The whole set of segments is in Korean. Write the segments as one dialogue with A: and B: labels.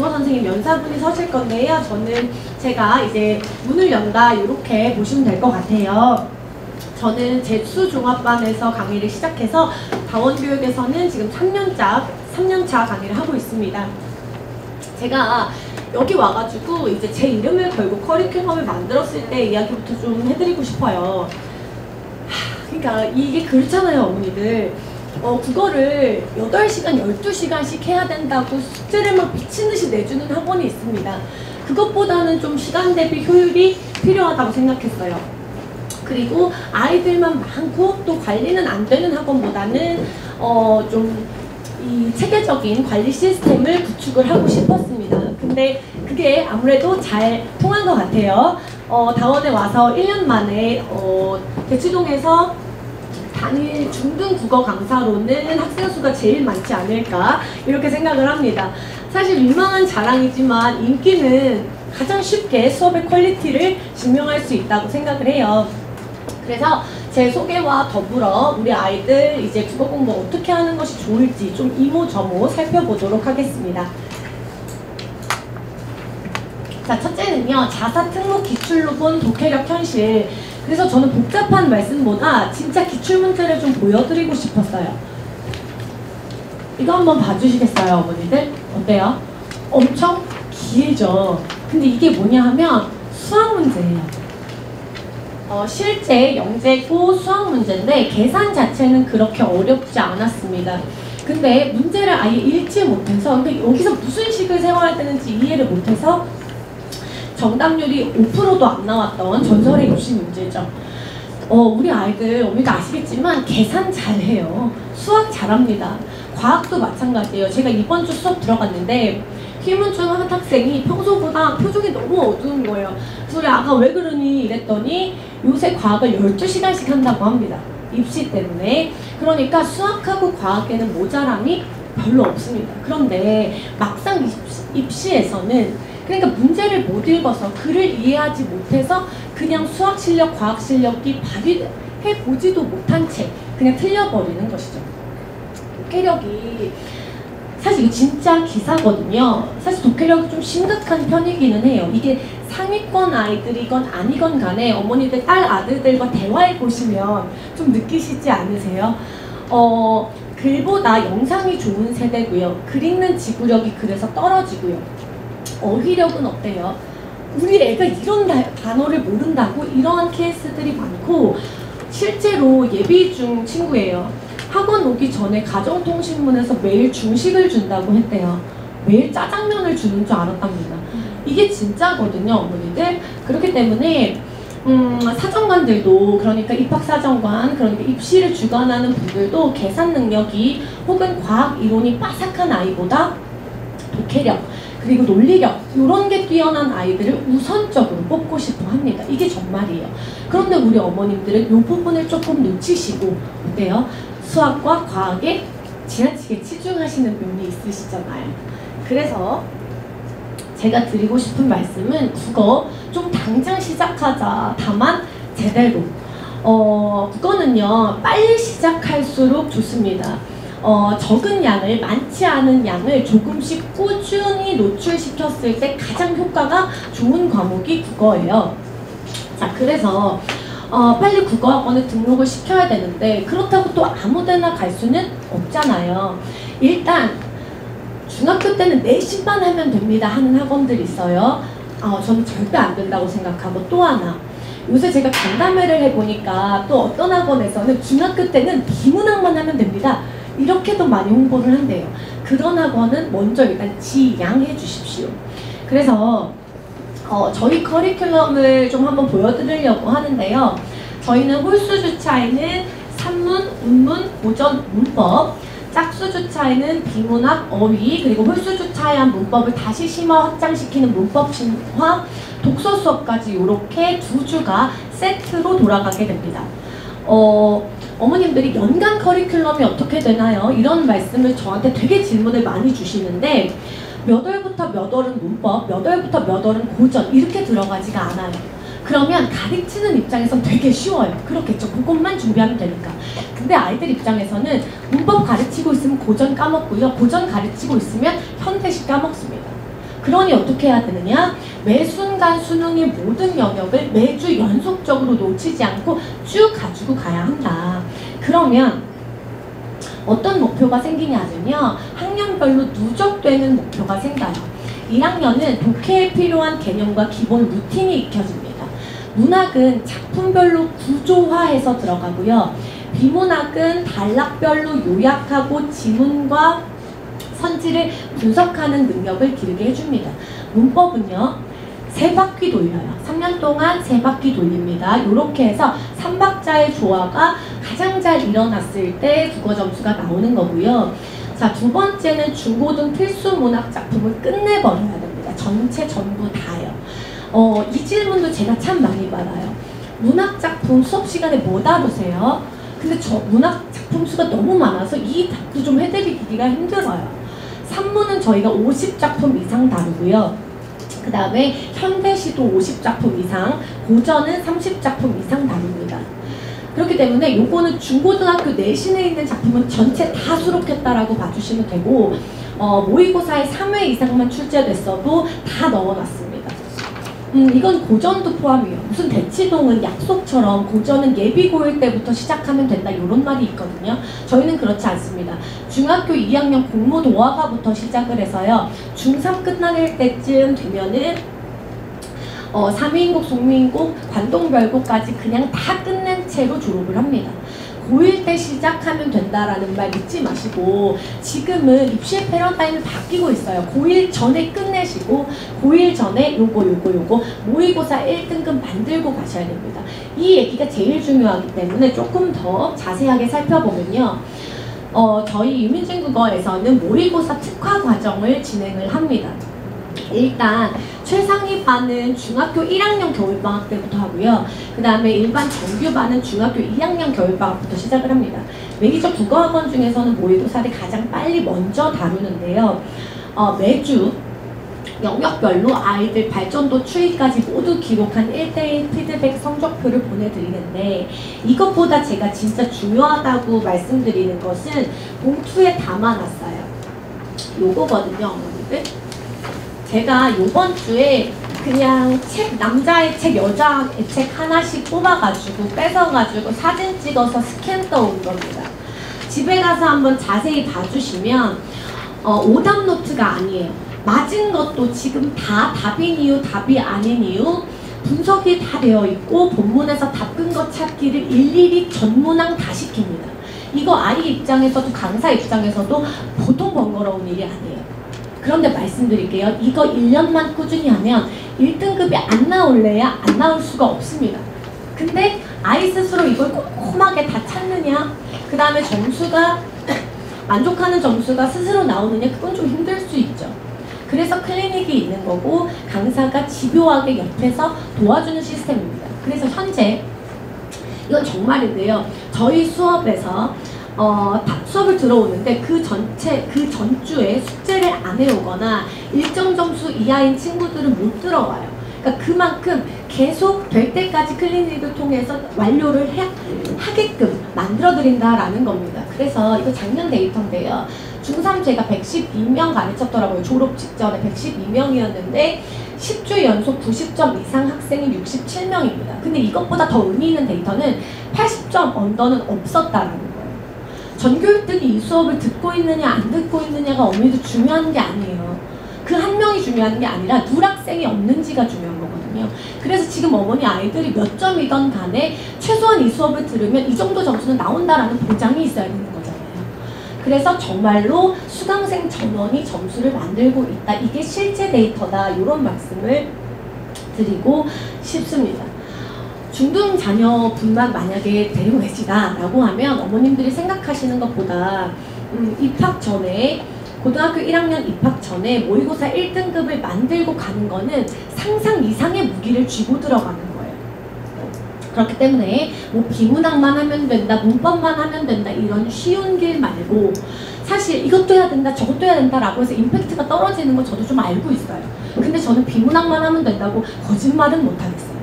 A: 국어 선생님 연사분이 서실 건데요. 저는 제가 이제 문을 연다 이렇게 보시면 될 것 같아요. 저는 재수종합반에서 강의를 시작해서 다원교육에서는 지금 3년차 강의를 하고 있습니다. 제가 여기 와가지고 이제 제 이름을 걸고 커리큘럼을 만들었을 때 이야기부터 좀 해드리고 싶어요. 그러니까 이게 그렇잖아요, 어머니들. 국어를 8시간, 12시간씩 해야 된다고 숙제를 막 미친듯이 내주는 학원이 있습니다. 그것보다는 좀 시간 대비 효율이 필요하다고 생각했어요. 그리고 아이들만 많고 또 관리는 안 되는 학원보다는 좀 이 체계적인 관리 시스템을 구축을 하고 싶었습니다. 근데 그게 아무래도 잘 통한 것 같아요. 다원에 와서 1년 만에 대치동에서 단일 중등 국어 강사로는 학생 수가 제일 많지 않을까 이렇게 생각을 합니다. 사실 민망한 자랑이지만 인기는 가장 쉽게 수업의 퀄리티를 증명할 수 있다고 생각을 해요. 그래서 제 소개와 더불어 우리 아이들 이제 국어 공부 어떻게 하는 것이 좋을지 좀 이모저모 살펴보도록 하겠습니다. 자, 첫째는요, 자사 특목 기출로 본 독해력 현실. 그래서 저는 복잡한 말씀보다 진짜 기출문제를 좀 보여드리고 싶었어요. 이거 한번 봐주시겠어요, 어머니들? 어때요? 엄청 길죠? 근데 이게 뭐냐 하면 수학 문제예요. 실제 영재고 수학 문제인데 계산 자체는 그렇게 어렵지 않았습니다. 근데 문제를 아예 읽지 못해서, 근데 여기서 무슨 식을 세워야 되는지 이해를 못해서 정답률이 5%도 안 나왔던 전설의 입시 문제죠. 우리 아이들 어머니가 아시겠지만 계산 잘해요. 수학 잘합니다. 과학도 마찬가지예요. 제가 이번 주 수업 들어갔는데 희문중 한 학생이 평소보다 표정이 너무 어두운 거예요. 그래서 우리 아가 왜 그러니 이랬더니 요새 과학을 12시간씩 한다고 합니다. 입시 때문에. 그러니까 수학하고 과학에는 모자람이 별로 없습니다. 그런데 막상 입시에서는 그러니까 문제를 못 읽어서 글을 이해하지 못해서 그냥 수학 실력, 과학 실력이 발휘해보지도 못한 채 그냥 틀려버리는 것이죠. 독해력이 사실 이거 진짜 기사거든요. 사실 독해력이 좀 심각한 편이기는 해요. 이게 상위권 아이들이건 아니건 간에 어머니들 딸 아들들과 대화해 보시면 좀 느끼시지 않으세요? 글보다 영상이 좋은 세대고요. 글 읽는 지구력이 그래서 떨어지고요. 어휘력은 어때요? 우리 애가 이런 단어를 모른다고 이러한 케이스들이 많고, 실제로 예비 중 친구예요. 학원 오기 전에 가정통신문에서 매일 중식을 준다고 했대요. 매일 짜장면을 주는 줄 알았답니다. 이게 진짜거든요, 어머니들. 그렇기 때문에 사정관들도, 그러니까 입학사정관, 그러니까 입시를 주관하는 분들도 계산 능력이 혹은 과학 이론이 빠삭한 아이보다 독해력, 그리고 논리력, 이런 게 뛰어난 아이들을 우선적으로 뽑고 싶어 합니다. 이게 정말이에요. 그런데 우리 어머님들은 이 부분을 조금 놓치시고, 어때요? 수학과 과학에 지나치게 치중하시는 면이 있으시잖아요. 그래서 제가 드리고 싶은 말씀은 국어 좀 당장 시작하자. 다만 제대로. 국어는요, 빨리 시작할수록 좋습니다. 적은 양을, 많지 않은 양을 조금씩 꾸준히 노출시켰을 때 가장 효과가 좋은 과목이 국어예요. 자, 그래서 빨리 국어학원에 등록을 시켜야 되는데 그렇다고 또 아무데나 갈 수는 없잖아요. 일단 중학교 때는 내신만 하면 됩니다 하는 학원들이 있어요. 저는 절대 안 된다고 생각하고, 또 하나, 요새 제가 간담회를 해보니까 또 어떤 학원에서는 중학교 때는 비문학만 하면 됩니다 이렇게도 많이 홍보를 한대요. 그런 학원은 먼저 일단 지양해 주십시오. 그래서 저희 커리큘럼을 좀 한번 보여드리려고 하는데요. 저희는 홀수주차에는 산문, 운문, 고전, 문법, 짝수주차에는 비문학, 어휘, 그리고 홀수주차에 한 문법을 다시 심화 확장시키는 문법 심화, 독서 수업까지 이렇게 2주가 세트로 돌아가게 됩니다. 어머님들이 연간 커리큘럼이 어떻게 되나요? 이런 말씀을 저한테 되게 질문을 많이 주시는데, 몇 월부터 몇 월은 문법, 몇 월부터 몇 월은 고전, 이렇게 들어가지가 않아요. 그러면 가르치는 입장에선 되게 쉬워요. 그렇겠죠. 그것만 준비하면 되니까. 근데 아이들 입장에서는 문법 가르치고 있으면 고전 까먹고요. 고전 가르치고 있으면 현대식 까먹습니다. 그러니 어떻게 해야 되느냐? 매 순간 수능의 모든 영역을 매주 연속적으로 놓치지 않고 쭉 가지고 가야 한다. 그러면 어떤 목표가 생기냐면요, 학년별로 누적되는 목표가 생겨요. 1학년은 독해에 필요한 개념과 기본 루틴이 익혀집니다. 문학은 작품별로 구조화해서 들어가고요. 비문학은 단락별로 요약하고 지문과 선지를 분석하는 능력을 기르게 해줍니다. 문법은요, 3바퀴 돌려요. 3년 동안 3바퀴 돌립니다. 이렇게 해서 3박자의 조화가 가장 잘 일어났을 때 국어 점수가 나오는 거고요. 자, 두 번째는 중고등 필수 문학 작품을 끝내버려야 됩니다. 전체 전부 다요. 이 질문도 제가 참 많이 받아요. 문학 작품 수업 시간에 뭐 다루세요? 근데 저 문학 작품 수가 너무 많아서 이 답도 좀 해드리기가 힘들어요. 산문은 저희가 50작품 이상 다루고요. 그 다음에 현대시도 50작품 이상, 고전은 30작품 이상 다룹니다. 그렇기 때문에 요거는 중고등학교 내신에 있는 작품은 전체 다 수록했다라고 봐주시면 되고, 모의고사에 3회 이상만 출제됐어도 다 넣어놨습니다. 이건 고전도 포함이에요. 무슨 대치동은 약속처럼 고전은 예비고일 때부터 시작하면 된다 이런 말이 있거든요. 저희는 그렇지 않습니다. 중학교 2학년 공무 도화가부터 시작을 해서요. 중3 끝날 때쯤 되면은 삼위인국, 송미인국, 관동별곡까지 그냥 다 끝낸 채로 졸업을 합니다. 고1 때 시작하면 된다라는 말 잊지 마시고, 지금은 입시의 패러다임이 바뀌고 있어요. 고1 전에 끝내시고 고1 전에 요거 모의고사 1등급 만들고 가셔야 됩니다. 이 얘기가 제일 중요하기 때문에 조금 더 자세하게 살펴보면요, 저희 유민중국어에서는 모의고사 특화 과정을 진행을 합니다. 일단 최상위반은 중학교 1학년 겨울방학 때부터 하고요. 그 다음에 일반 정규반은 중학교 2학년 겨울방학부터 시작을 합니다. 메이저 국어학원 중에서는 모의고사를 가장 빨리 먼저 다루는데요. 매주 영역별로 아이들 발전도 추이까지 모두 기록한 1대1 피드백 성적표를 보내드리는데, 이것보다 제가 진짜 중요하다고 말씀드리는 것은 봉투에 담아놨어요. 요거거든요, 어머니들. 제가 요번 주에 그냥 책, 남자의 책, 여자의 책 하나씩 뽑아가지고 뺏어가지고 사진 찍어서 스캔 떠온 겁니다. 집에 가서 한번 자세히 봐주시면 오답 노트가 아니에요. 맞은 것도 지금 다 답인 이유, 답이 아닌 이유 분석이 다 되어 있고, 본문에서 답 근거 찾기를 일일이 전문항 다 시킵니다. 이거 아이 입장에서도 강사 입장에서도 보통 번거로운 일이 아니에요. 그런데 말씀드릴게요. 이거 1년만 꾸준히 하면 1등급이 안 나올래야 안 나올 수가 없습니다. 근데 아이 스스로 이걸 꼼꼼하게 다 찾느냐, 그 다음에 점수가 만족하는 점수가 스스로 나오느냐, 그건 좀 힘들 수 있죠. 그래서 클리닉이 있는 거고 강사가 집요하게 옆에서 도와주는 시스템입니다. 그래서 현재 이건 정말인데요. 저희 수업에서 수업을 들어오는데 그 전주에 숙제를 안 해오거나 일정 점수 이하인 친구들은 못 들어와요. 그러니까 그만큼 계속 될 때까지 클리닉을 통해서 완료를 하게끔 만들어드린다라는 겁니다. 그래서 이거 작년 데이터인데요. 중3 제가 112명 가르쳤더라고요. 졸업 직전에 112명이었는데 10주 연속 90점 이상 학생이 67명입니다. 근데 이것보다 더 의미 있는 데이터는 80점 언더는 없었다라는 거예요. 전교육들이 이 수업을 듣고 있느냐 안 듣고 있느냐가 어머니도 중요한 게 아니에요. 그 한 명이 중요한 게 아니라 누락생이 없는지가 중요한 거거든요. 그래서 지금 어머니 아이들이 몇 점이던 간에 최소한 이 수업을 들으면 이 정도 점수는 나온다라는 보장이 있어야 되는 거잖아요. 그래서 정말로 수강생 전원이 점수를 만들고 있다. 이게 실제 데이터다. 이런 말씀을 드리고 싶습니다. 중등 자녀분만 만약에 데려오시다 라고 하면 어머님들이 생각하시는 것보다 입학 전에, 고등학교 1학년 입학 전에 모의고사 1등급을 만들고 가는 거는 상상 이상의 무기를 쥐고 들어가는 거예요. 그렇기 때문에 뭐 비문학만 하면 된다, 문법만 하면 된다 이런 쉬운 길 말고, 사실 이것도 해야 된다 저것도 해야 된다 라고 해서 임팩트가 떨어지는 거 저도 좀 알고 있어요. 근데 저는 비문학만 하면 된다고 거짓말은 못하겠어요.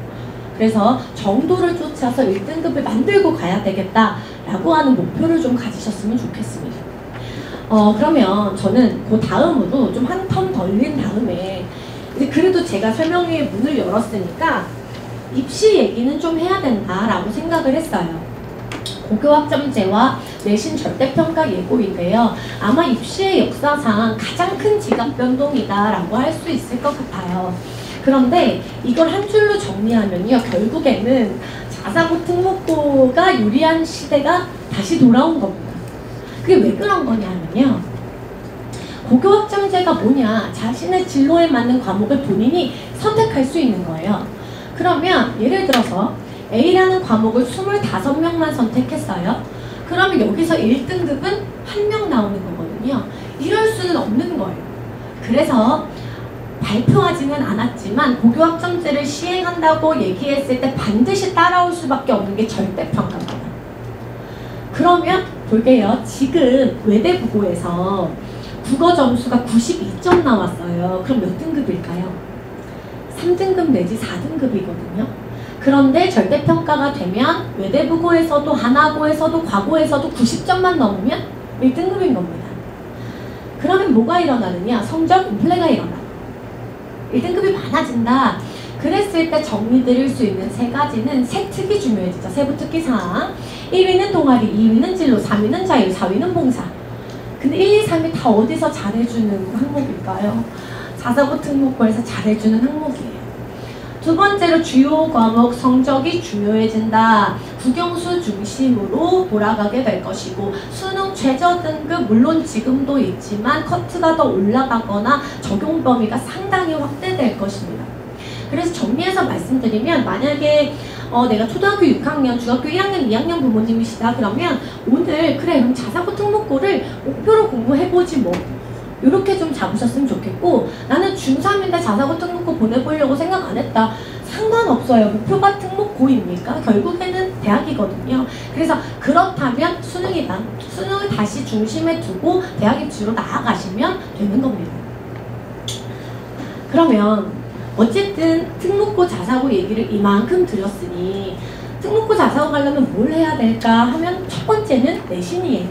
A: 그래서 정도를 쫓아서 1등급을 만들고 가야 되겠다라고 하는 목표를 좀 가지셨으면 좋겠습니다. 그러면 저는 그 다음으로 좀 한 텀 벌린 다음에 이제 그래도 제가 설명회의 문을 열었으니까 입시 얘기는 좀 해야 된다라고 생각을 했어요. 고교학점제와 내신 절대평가 예고인데요. 아마 입시의 역사상 가장 큰 지각 변동이다라고 할 수 있을 것 같아요. 그런데 이걸 한 줄로 정리하면요. 결국에는 자사고 특목고가 유리한 시대가 다시 돌아온 겁니다. 그게 왜 그런 거냐면요. 고교학점제가 뭐냐? 자신의 진로에 맞는 과목을 본인이 선택할 수 있는 거예요. 그러면 예를 들어서 A라는 과목을 25명만 선택했어요. 그러면 여기서 1등급은 1명 나오는 거거든요. 이럴 수는 없는 거예요. 그래서 발표하지는 않았지만 고교학점제를 시행한다고 얘기했을 때 반드시 따라올 수밖에 없는 게 절대평가입니다. 그러면 볼게요. 지금 외대부고에서 국어 점수가 92점 나왔어요. 그럼 몇 등급일까요? 3등급 내지 4등급이거든요. 그런데 절대평가가 되면 외대부고에서도 하나고에서도 과고에서도 90점만 넘으면 1등급인 겁니다. 그러면 뭐가 일어나느냐? 성적 인플레가 일어나. 1등급이 많아진다. 그랬을 때 정리드릴 수 있는 세 가지는 세 특이 중요해지죠. 세부 특기사항. 1위는 동아리, 2위는 진로, 3위는 자유, 4위는 봉사. 근데 1, 2, 3위 다 어디서 잘해주는 항목일까요? 자사고 특목고에서 잘해주는 항목이에요. 두 번째로 주요 과목 성적이 중요해진다. 국영수 중심으로 돌아가게 될 것이고 수능 최저 등급 물론 지금도 있지만 커트가 더 올라가거나 적용 범위가 상당히 확대될 것입니다. 그래서 정리해서 말씀드리면 만약에 내가 초등학교 6학년, 중학교 1학년, 2학년 부모님이시다 그러면 오늘 그래 그럼 자사고 특목고를 목표로 공부해보지 뭐 이렇게 좀 잡으셨으면 좋겠고 나는 중3인데 자사고 특목고 보내보려고 생각 안 했다. 상관없어요. 목표가 특목고입니까? 결국에는 대학이거든요. 그래서 그렇다면 수능이다. 수능을 다시 중심에 두고 대학 입시로 나아가시면 되는 겁니다. 그러면 어쨌든 특목고 자사고 얘기를 이만큼 드렸으니 특목고 자사고 가려면 뭘 해야 될까 하면 첫 번째는 내신이에요.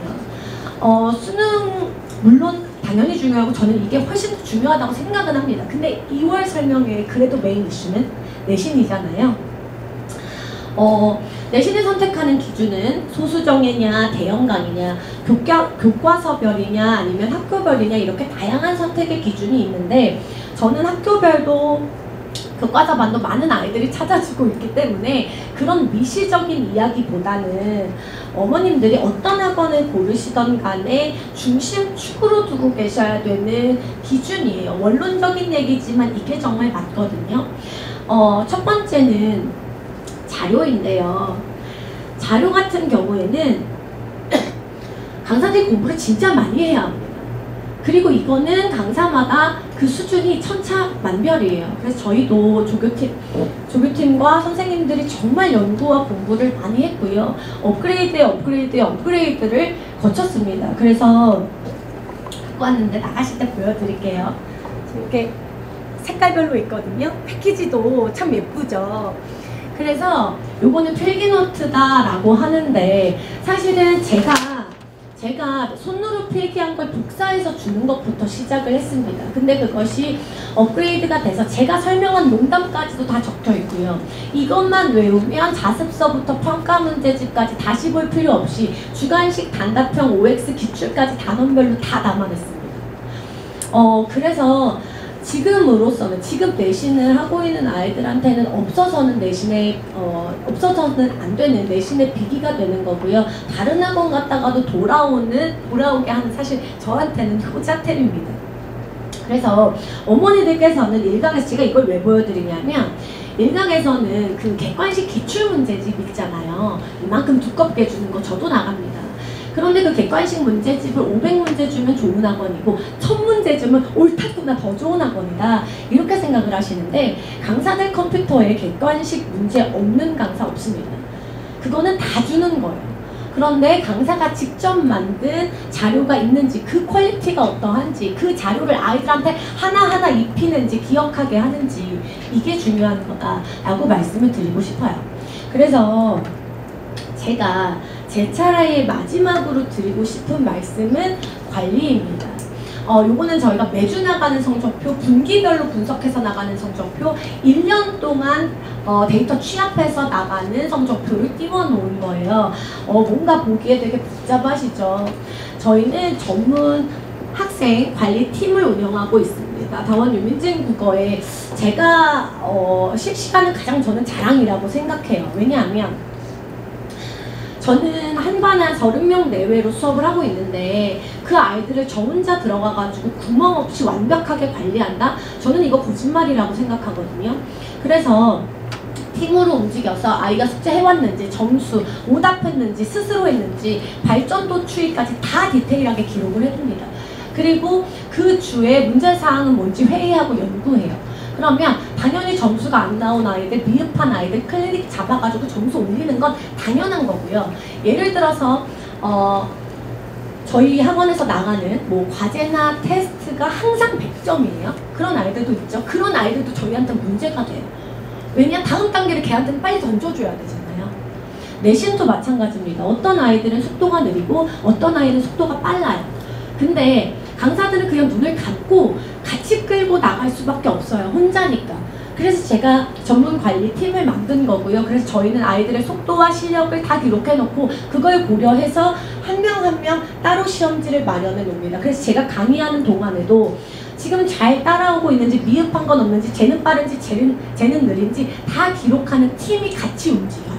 A: 수능 물론 당연히 중요하고 저는 이게 훨씬 더 중요하다고 생각은 합니다. 근데 2월 설명회의 그래도 메인 이슈는 내신이잖아요. 내신을 선택하는 기준은 소수정예냐, 대형 강의냐, 교과서별이냐, 아니면 학교별이냐 이렇게 다양한 선택의 기준이 있는데 저는 학교별도 교과서반도 많은 아이들이 찾아주고 있기 때문에 그런 미시적인 이야기보다는 어머님들이 어떤 학원을 고르시던 간에 중심축으로 두고 계셔야 되는 기준이에요. 원론적인 얘기지만 이게 정말 맞거든요. 첫 번째는 자료인데요. 자료 같은 경우에는 강사들이 공부를 진짜 많이 해야 합니다. 그리고 이거는 강사마다 그 수준이 천차만별이에요. 그래서 저희도 조교팀과 선생님들이 정말 연구와 공부를 많이 했고요. 업그레이드를 거쳤습니다. 그래서 갖고 왔는데 나가실 때 보여드릴게요. 이렇게 색깔별로 있거든요. 패키지도 참 예쁘죠. 그래서 요거는 필기노트다라고 하는데 사실은 제가 손으로 필기한 걸 복사해서 주는 것부터 시작을 했습니다. 근데 그것이 업그레이드가 돼서 제가 설명한 농담까지도 다 적혀 있고요. 이것만 외우면 자습서부터 평가 문제집까지 다시 볼 필요 없이 주관식 단답형 OX 기출까지 단원별로 다 담아냈습니다. 그래서 지금으로서는 지금 내신을 하고 있는 아이들한테는 없어서는 안 되는 내신의 비기가 되는 거고요. 다른 학원 갔다가도 돌아오게 하는 사실 저한테는 효자템입니다. 그래서 어머니들께서는 일각에서 제가 이걸 왜 보여드리냐면 일각에서는 그 객관식 기출문제집 있잖아요. 이만큼 두껍게 주는 거 저도 나갑니다. 그런데 그 객관식 문제집을 500문제 주면 좋은 학원이고 1000문제 주면 옳다구나 더 좋은 학원이다 이렇게 생각을 하시는데 강사들 컴퓨터에 객관식 문제 없는 강사 없습니다. 그거는 다 주는 거예요. 그런데 강사가 직접 만든 자료가 있는지 그 퀄리티가 어떠한지 그 자료를 아이들한테 하나하나 입히는지 기억하게 하는지 이게 중요한 거다라고 말씀을 드리고 싶어요. 그래서 제가 제 차라의 마지막으로 드리고 싶은 말씀은 관리입니다. 요거는 저희가 매주 나가는 성적표, 분기별로 분석해서 나가는 성적표, 1년 동안 데이터 취합해서 나가는 성적표를 띄워놓은 거예요. 뭔가 보기에 되게 복잡하시죠? 저희는 전문 학생 관리팀을 운영하고 있습니다. 다원 유민증 국어에 제가 실시간은 가장 저는 자랑이라고 생각해요. 왜냐하면 저는 한 반 한 30명 내외로 수업을 하고 있는데 그 아이들을 저 혼자 들어가가지고 구멍 없이 완벽하게 관리한다? 저는 이거 거짓말이라고 생각하거든요. 그래서 팀으로 움직여서 아이가 숙제해왔는지, 점수, 오답했는지, 스스로 했는지, 발전도 추이까지 다 디테일하게 기록을 해둡니다. 그리고 그 주에 문제사항은 뭔지 회의하고 연구해요. 그러면 당연히 점수가 안 나온 아이들, 미흡한 아이들 클리닉 잡아가지고 점수 올리는 건 당연한 거고요. 예를 들어서 저희 학원에서 나가는 뭐 과제나 테스트가 항상 100점이에요. 그런 아이들도 있죠. 그런 아이들도 저희한테 문제가 돼요. 왜냐? 다음 단계를 걔한테는 빨리 던져줘야 되잖아요. 내신도 마찬가지입니다. 어떤 아이들은 속도가 느리고 어떤 아이들은 속도가 빨라요. 근데 강사들은 그냥 눈을 감고 같이 끌고 나갈 수밖에 없어요. 혼자니까. 그래서 제가 전문 관리팀을 만든 거고요. 그래서 저희는 아이들의 속도와 실력을 다 기록해 놓고 그걸 고려해서 한 명 한 명 따로 시험지를 마련해 놓습니다. 그래서 제가 강의하는 동안에도 지금 잘 따라오고 있는지, 미흡한 건 없는지, 쟤는 빠른지 쟤는 느린지 다 기록하는 팀이 같이 움직여요.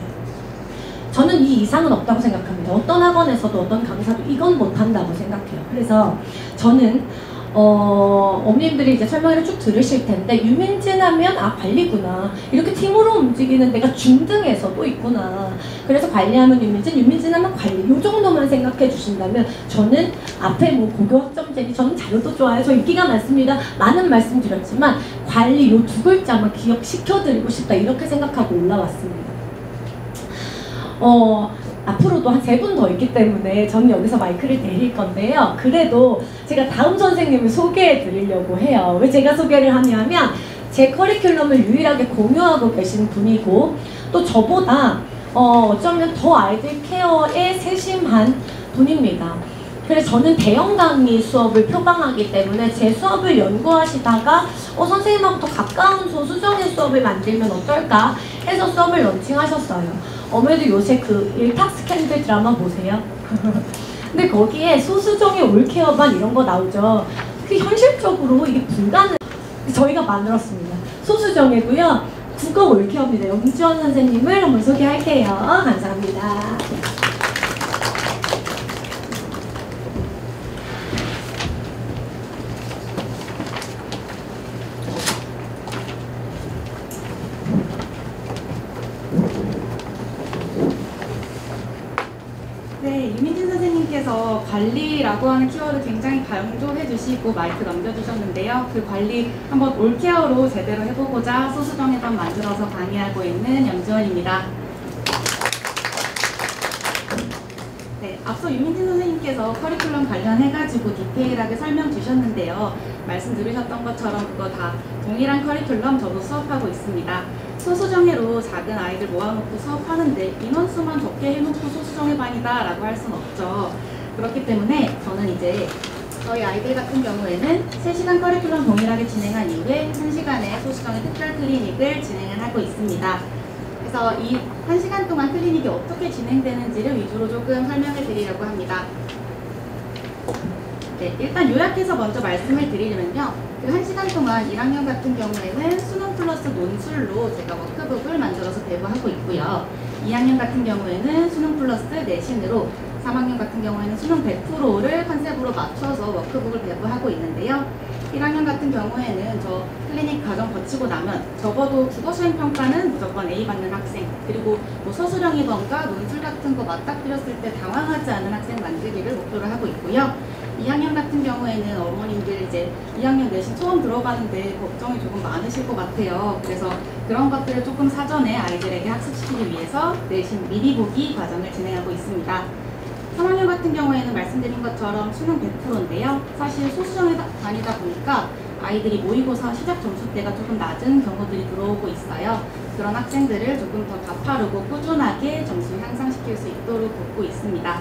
A: 저는 이 이상은 없다고 생각합니다. 어떤 학원에서도 어떤 강사도 이건 못한다고 생각해요. 그래서 저는 어머님들이 이제 설명을 쭉 들으실 텐데 유민진 하면 관리구나. 이렇게 팀으로 움직이는 데가 중등에서도 있구나. 그래서 관리하면 유민진 하면 관리. 이 정도만 생각해 주신다면 저는 앞에 뭐 고교학점제니 저는 자료도 좋아요. 저 인기가 많습니다. 많은 말씀 드렸지만 관리 요 두 글자만 기억시켜드리고 싶다. 이렇게 생각하고 올라왔습니다. 앞으로도 한 3분 더 있기 때문에 저는 여기서 마이크를 내릴 건데요. 그래도 제가 다음 선생님을 소개해 드리려고 해요. 왜 제가 소개를 하냐면 제 커리큘럼을 유일하게 공유하고 계신 분이고 또 저보다 어쩌면 더 아이들 케어에 세심한 분입니다. 그래서 저는 대형 강의 수업을 표방하기 때문에 제 수업을 연구하시다가 선생님하고 더 가까운 소수정의 수업을 만들면 어떨까 해서 수업을 런칭하셨어요. 어머니도 요새 그 일탁 스캔들 드라마 보세요? 근데 거기에 소수정의 올케어반 이런 거 나오죠. 그 현실적으로 이게 불가능. 저희가 만들었습니다. 소수정예고요. 국어 올케어입니다. 영지원 선생님을 한번 소개할게요. 감사합니다.
B: 네, 유민진 선생님께서 관리라고 하는 키워드 굉장히 강조해 주시고 마이크 넘겨주셨는데요. 그 관리 한번 올케어로 제대로 해보고자 소수정예반 만들어서 강의하고 있는 염지원입니다. 네, 앞서 유민진 선생님께서 커리큘럼 관련해가지고 디테일하게 설명 주셨는데요. 말씀 들으셨던 것처럼 그거 다 동일한 커리큘럼 저도 수업하고 있습니다. 소수정예로 작은 아이들 모아놓고 수업하는데 인원수만 적게 해놓고 소수정예반이다 라고 할 순 없죠. 그렇기 때문에 저는 이제 저희 아이들 같은 경우에는 3시간 커리큘럼 동일하게 진행한 이후에 1시간의 소수정예 특별 클리닉을 진행을 하고 있습니다. 그래서 이 1시간 동안 클리닉이 어떻게 진행되는지를 위주로 조금 설명을 드리려고 합니다. 네, 일단 요약해서 먼저 말씀을 드리려면요. 그 1시간 동안 1학년 같은 경우에는 수능 플러스 논술로 제가 워크북을 만들어서 배부하고 있고요. 2학년 같은 경우에는 수능 플러스 내신으로, 3학년 같은 경우에는 수능 100%를 컨셉으로 맞춰서 워크북을 배부하고 있는데요. 1학년 같은 경우에는 저 클리닉 과정 거치고 나면 적어도 국어 수행평가는 무조건 A 받는 학생, 그리고 뭐 서술형이던가 논술 같은 거 맞닥뜨렸을 때 당황하지 않은 학생 만들기를 목표로 하고 있고요. 2학년 같은 경우에는 어머님들 이제 2학년 내신 처음 들어가는데 걱정이 조금 많으실 것 같아요. 그래서 그런 것들을 조금 사전에 아이들에게 학습시키기 위해서 내신 미리 보기 과정을 진행하고 있습니다. 3학년 같은 경우에는 말씀드린 것처럼 수능 100%인데요. 사실 소수정에 다니다 보니까 아이들이 모의고사 시작 점수대가 조금 낮은 경우들이 들어오고 있어요. 그런 학생들을 조금 더 가파르고 꾸준하게 점수 향상시킬 수 있도록 돕고 있습니다.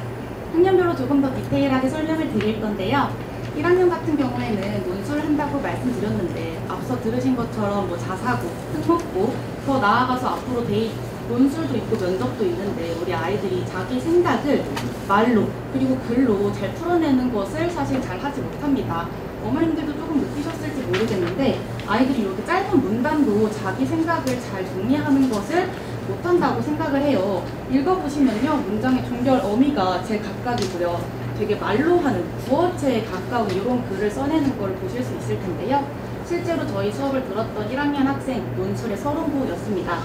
B: 학년별로 조금 더 디테일하게 설명을 드릴 건데요. 1학년 같은 경우에는 논술을 한다고 말씀드렸는데 앞서 들으신 것처럼 뭐 자사고, 특목고, 더 나아가서 앞으로 논술도 있고 면접도 있는데 우리 아이들이 자기 생각을 말로 그리고 글로 잘 풀어내는 것을 사실 잘 하지 못합니다. 어머님들도 조금 느끼셨을지 모르겠는데 아이들이 이렇게 짧은 문단도 자기 생각을 잘 정리하는 것을 못한다고 생각을 해요. 읽어보시면요, 문장의 종결 어미가 제일 각각이고요. 되게 말로 하는 구어체에 가까운 이런 글을 써내는 걸 보실 수 있을 텐데요. 실제로 저희 수업을 들었던 1학년 학생 논술의 서론부였습니다.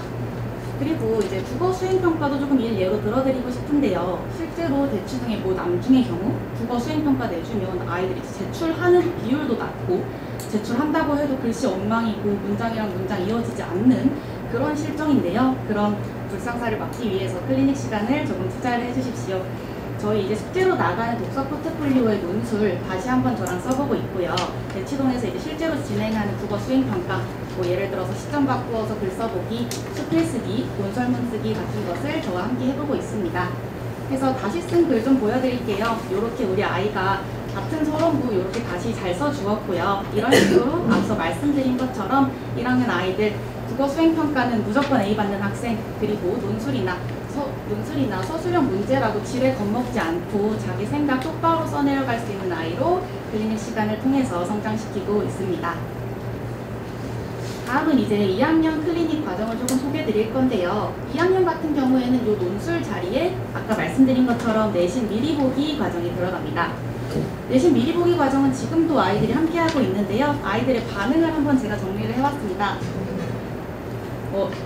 B: 그리고 이제 국어 수행평가도 조금 예로 들어드리고 싶은데요. 실제로 대치 중에 뭐 남중의 경우 국어 수행평가 내주면 아이들이 제출하는 비율도 낮고 제출한다고 해도 글씨 엉망이고 문장이랑 문장 이어지지 않는 그런 실정인데요. 그런 불상사를 막기 위해서 클리닉 시간을 조금 투자를 해주십시오. 저희 이제 숙제로 나가는 독서 포트폴리오의 논술 다시 한번 저랑 써보고 있고요. 대치동에서 이제 실제로 진행하는 국어 수행평가, 뭐 예를 들어서 시점 바꾸어서 글 써보기, 수필쓰기, 논설문 쓰기 같은 것을 저와 함께 해보고 있습니다. 그래서 다시 쓴 글 좀 보여드릴게요. 이렇게 우리 아이가 같은 서론부 이렇게 다시 잘 써주었고요. 이런 식으로 앞서 말씀드린 것처럼 1학년 아이들 국어 수행평가는 무조건 A 받는 학생, 그리고 논술이나 서술형 문제라고 지레 겁먹지 않고 자기 생각 똑바로 써내려갈 수 있는 아이로 클리닉 시간을 통해서 성장시키고 있습니다. 다음은 이제 2학년 클리닉 과정을 조금 소개해 드릴 건데요. 2학년 같은 경우에는 이 논술 자리에 아까 말씀드린 것처럼 내신 미리 보기 과정이 들어갑니다. 내신 미리 보기 과정은 지금도 아이들이 함께 하고 있는데요. 아이들의 반응을 한번 제가 정리를 해왔습니다.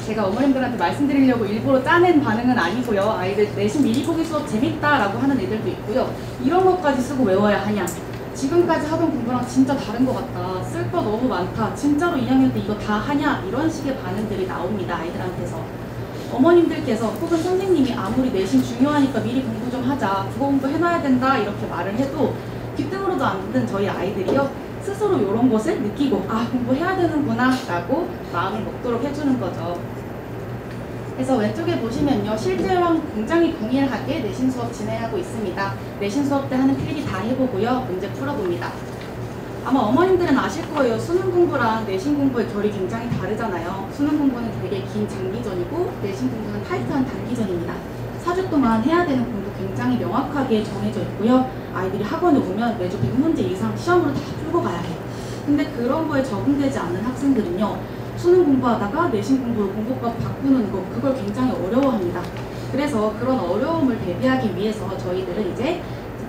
B: 제가 어머님들한테 말씀드리려고 일부러 짜낸 반응은 아니고요. 아이들 내신 미리 보기 수업 재밌다라고 하는 애들도 있고요. 이런 것까지 쓰고 외워야 하냐? 지금까지 하던 공부랑 진짜 다른 것 같다. 쓸 거 너무 많다. 진짜로 2학년 때 이거 다 하냐? 이런 식의 반응들이 나옵니다. 아이들한테서. 어머님들께서 혹은 선생님이 아무리 내신 중요하니까 미리 공부 좀 하자. 국어 공부 해놔야 된다. 이렇게 말을 해도 귀등으로도 안 듣는 저희 아이들이요. 스스로 이런 것을 느끼고 공부해야 되는구나 라고 마음을 먹도록 해주는 거죠. 그래서 왼쪽에 보시면요. 실제랑 굉장히 동일하게 내신 수업 진행하고 있습니다. 내신 수업 때 하는 필기 다 해보고요. 문제 풀어봅니다. 아마 어머님들은 아실 거예요. 수능 공부랑 내신 공부의 결이 굉장히 다르잖아요. 수능 공부는 되게 긴 장기전이고 내신 공부는 타이트한 단기전입니다. 4주 동안 해야 되는 공부 굉장히 명확하게 정해져 있고요. 아이들이 학원에 오면 매주 100문제 이상 시험으로 다 풀고 가야 해요. 근데 그런 거에 적응되지 않는 학생들은요. 수능 공부하다가 내신 공부로 공부법 바꾸는 거 그걸 굉장히 어려워합니다. 그래서 그런 어려움을 대비하기 위해서 저희들은 이제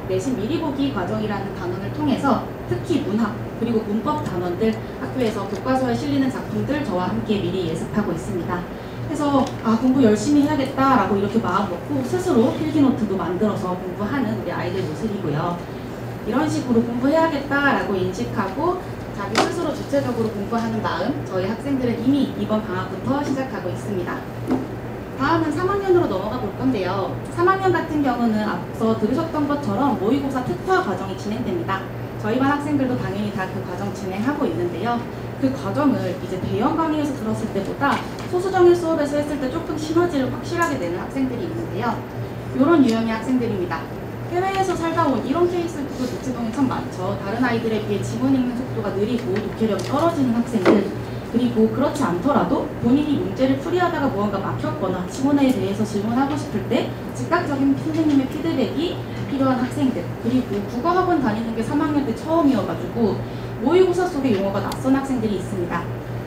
B: 내신 미리 보기 과정이라는 단원을 통해서 특히 문학 그리고 문법 단원들 학교에서 교과서에 실리는 작품들 저와 함께 미리 예습하고 있습니다. 그래서 공부 열심히 해야겠다라고 이렇게 마음 먹고 스스로 필기노트도 만들어서 공부하는 우리 아이들 모습이고요. 이런 식으로 공부해야겠다라고 인식하고 자기 스스로 주체적으로 공부하는 마음 저희 학생들은 이미 이번 방학부터 시작하고 있습니다. 다음은 3학년으로 넘어가 볼 건데요. 3학년 같은 경우는 앞서 들으셨던 것처럼 모의고사 특화 과정이 진행됩니다. 저희 반 학생들도 당연히 다 그 과정 진행하고 있는데요. 그 과정을 이제 대형 강의에서 들었을 때보다 소수정일 수업에서 했을 때 조금 시너지를 확실하게 내는 학생들이 있는데요. 이런 유형의 학생들입니다. 해외에서 살다 온 이런 케이스도 대치동에 참 많죠. 다른 아이들에 비해 지문 읽는 속도가 느리고 독해력이 떨어지는 학생들, 그리고 그렇지 않더라도 본인이 문제를 풀이하다가 무언가 막혔거나 지문에 대해서 질문하고 싶을 때 즉각적인 선생님의 피드백이 필요한 학생들, 그리고 국어학원 다니는 게 3학년 때 처음이어가지고 모의고사 속의 용어가 낯선 학생들이 있습니다.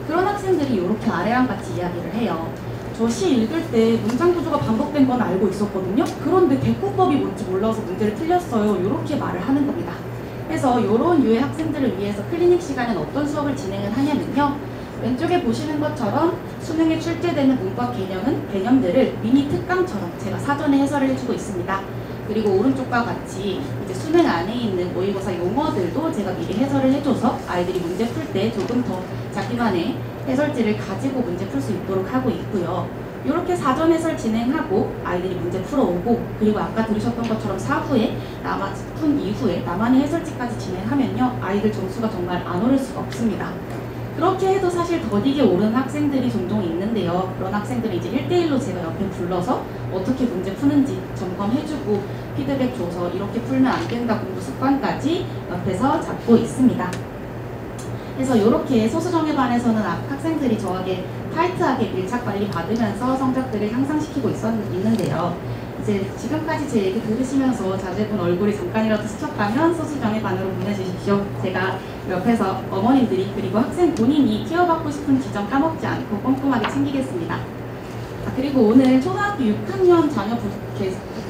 B: 그런 학생들이 이렇게 아래랑 같이 이야기를 해요. 저 시 읽을 때 문장 구조가 반복된 건 알고 있었거든요. 그런데 대꾸법이 뭔지 몰라서 문제를 틀렸어요. 이렇게 말을 하는 겁니다. 그래서 이런 유의 학생들을 위해서 클리닉 시간은 어떤 수업을 진행을 하냐면요. 왼쪽에 보시는 것처럼 수능에 출제되는 문법 개념들을 미니 특강처럼 제가 사전에 해설을 해주고 있습니다. 그리고 오른쪽과 같이 이제 수능 안에 있는 모의고사 용어들도 제가 미리 해설을 해줘서 아이들이 문제 풀 때 조금 더 자기만의 해설지를 가지고 문제 풀 수 있도록 하고 있고요. 이렇게 사전 해설 진행하고 아이들이 문제 풀어오고, 그리고 아까 들으셨던 것처럼 푼 이후에 나만의 해설지까지 진행하면요. 아이들 점수가 정말 안 오를 수가 없습니다. 그렇게 해도 사실 더디게 오르는 학생들이 종종 있는데요. 그런 학생들은 이제 1대1로 제가 옆에 불러서 어떻게 문제 푸는지 점검해주고 피드백 줘서 이렇게 풀면 안 된다 공부 습관까지 옆에서 잡고 있습니다. 그래서 이렇게 소수정예 반에서는 학생들이 저에게 타이트하게 밀착 관리 받으면서 성적들을 향상시키고 있는데요. 이제 지금까지 제 얘기 들으시면서 자제분 얼굴이 잠깐이라도 스쳤다면 소수정예 반으로 보내주십시오. 제가 옆에서 어머님들이 그리고 학생 본인이 케어받고 싶은 지점 까먹지 않고 꼼꼼하게 챙기겠습니다. 그리고 오늘 초등학교 6학년 자녀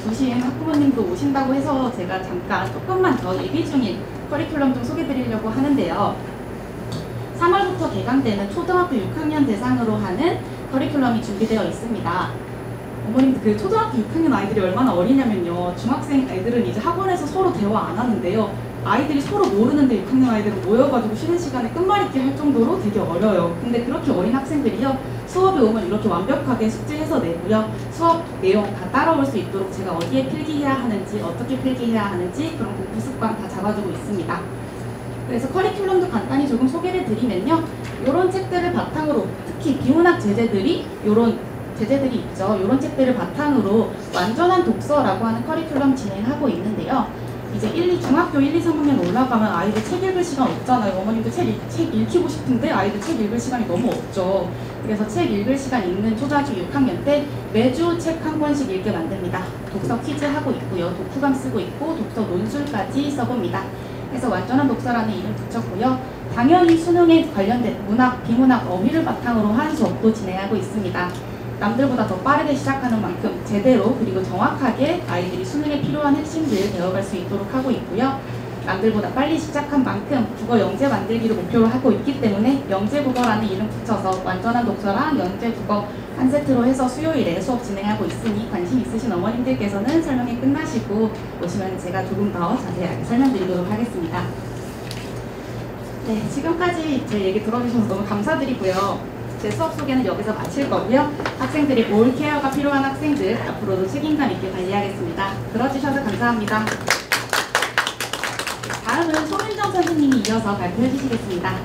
B: 두신 학부모님도 오신다고 해서 제가 잠깐 조금만 더 예비 중인 커리큘럼 좀 소개드리려고 하는데요. 3월부터 개강되는 초등학교 6학년 대상으로 하는 커리큘럼이 준비되어 있습니다. 어머님, 그 초등학교 6학년 아이들이 얼마나 어리냐면요. 중학생 애들은 이제 학원에서 서로 대화 안 하는데요. 아이들이 서로 모르는데 6학년 아이들은 모여가지고 쉬는 시간에 끝말잇기 할 정도로 되게 어려요. 근데 그렇게 어린 학생들이요. 수업에 오면 이렇게 완벽하게 숙제해서 내고요. 수업 내용 다 따라올 수 있도록 제가 어디에 필기해야 하는지, 어떻게 필기해야 하는지 그런 공부 습관 다 잡아주고 있습니다. 그래서 커리큘럼도 간단히 조금 소개를 드리면요. 이런 책들을 바탕으로 특히 비문학 제재들이 이런 제재들이 있죠. 이런 책들을 바탕으로 완전한 독서라고 하는 커리큘럼 진행하고 있는데요. 이제 중학교 1, 2, 3학년 올라가면 아이들 책 읽을 시간 없잖아요. 어머님도 책 읽히고 싶은데 아이들 책 읽을 시간이 너무 없죠. 그래서 책 읽을 시간 있는 초등학교 6학년 때 매주 책 한 권씩 읽게 만듭니다. 독서 퀴즈 하고 있고요. 독후감 쓰고 있고 독서 논술까지 써봅니다. 그래서 완전한 독서라는 이름 붙였고요. 당연히 수능에 관련된 문학, 비문학, 어휘를 바탕으로 한 수업도 진행하고 있습니다. 남들보다 더 빠르게 시작하는 만큼 제대로 그리고 정확하게 아이들이 수능에 필요한 핵심들을 배워갈 수 있도록 하고 있고요. 남들보다 빨리 시작한 만큼 국어 영재 만들기를 목표로 하고 있기 때문에 영재국어라는 이름 붙여서 완전한 독서랑 영재국어 한 세트로 해서 수요일에 수업 진행하고 있으니 관심 있으신 어머님들께서는 설명회 끝나시고 오시면 제가 조금 더 자세하게 설명드리도록 하겠습니다. 네, 지금까지 제 얘기 들어주셔서 너무 감사드리고요. 제 수업 소개는 여기서 마칠 거고요. 학생들이 올 케어가 필요한 학생들 앞으로도 책임감 있게 관리하겠습니다. 들어주셔서 감사합니다. 다음은 송윤정 선생님이 이어서 발표해 주시겠습니다.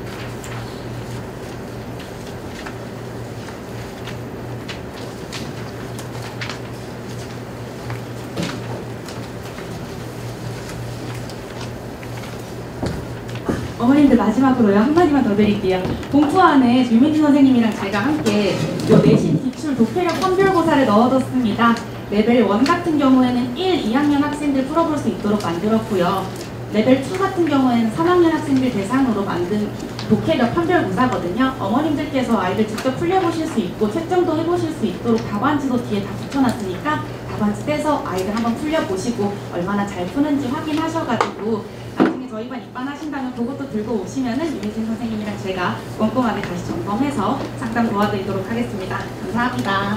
B: 어머님들 마지막으로요. 한마디만 더 드릴게요. 봉투 안에 유민진 선생님이랑 제가 함께 내신 기출 도표력 선별고사를 넣어뒀습니다. 레벨 1 같은 경우에는 1, 2학년 학생들 풀어볼 수 있도록 만들었고요. 레벨 2 같은 경우에는 3학년 학생들 대상으로 만든 독해력 판별고사거든요. 어머님들께서 아이들 직접 풀려보실 수 있고 채점도 해보실 수 있도록 답안지도 뒤에 다 붙여놨으니까 답안지 떼서 아이들 한번 풀려보시고 얼마나 잘 푸는지 확인하셔가지고 나중에 저희 반 입반하신다면 그것도 들고 오시면은 유민진 선생님이랑 제가 꼼꼼하게 다시 점검해서 상담 도와드리도록 하겠습니다. 감사합니다.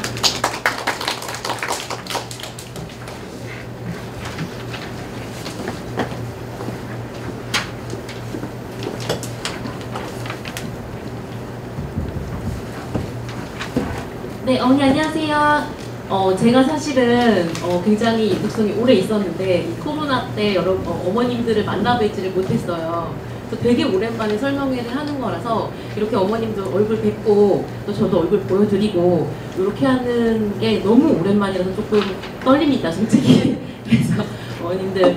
C: 네, 어머니 안녕하세요. 제가 사실은 굉장히 육성이 오래 있었는데 이 코로나 때 어머님들을 만나뵙지를 못했어요. 그래서 되게 오랜만에 설명회를 하는 거라서 이렇게 어머님도 얼굴 뵙고 또 저도 얼굴 보여드리고 이렇게 하는 게 너무 오랜만이라서 조금 떨립니다, 솔직히. 그래서 어머님들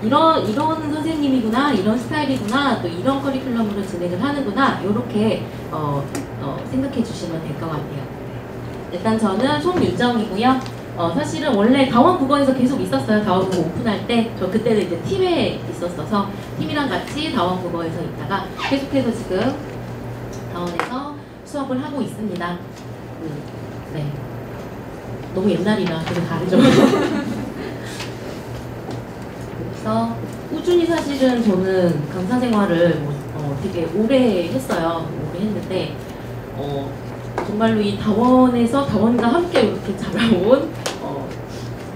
C: 이런 선생님이구나, 이런 스타일이구나, 또 이런 커리큘럼으로 진행을 하는구나, 이렇게 생각해 주시면 될 것 같아요. 일단 저는 송윤정이고요. 사실은 원래 다원국어에서 계속 있었어요. 다원국어 오픈할 때. 저 그때는 이제 팀에 있었어서 팀이랑 같이 다원국어에서 있다가 계속해서 지금 다원에서 수업을 하고 있습니다. 네. 너무 옛날이라 되게 다르죠. 그래서 꾸준히 사실은 저는 강사 생활을 되게 오래 했어요. 오래 했는데 정말로 이 다원과 함께 이렇게 자라온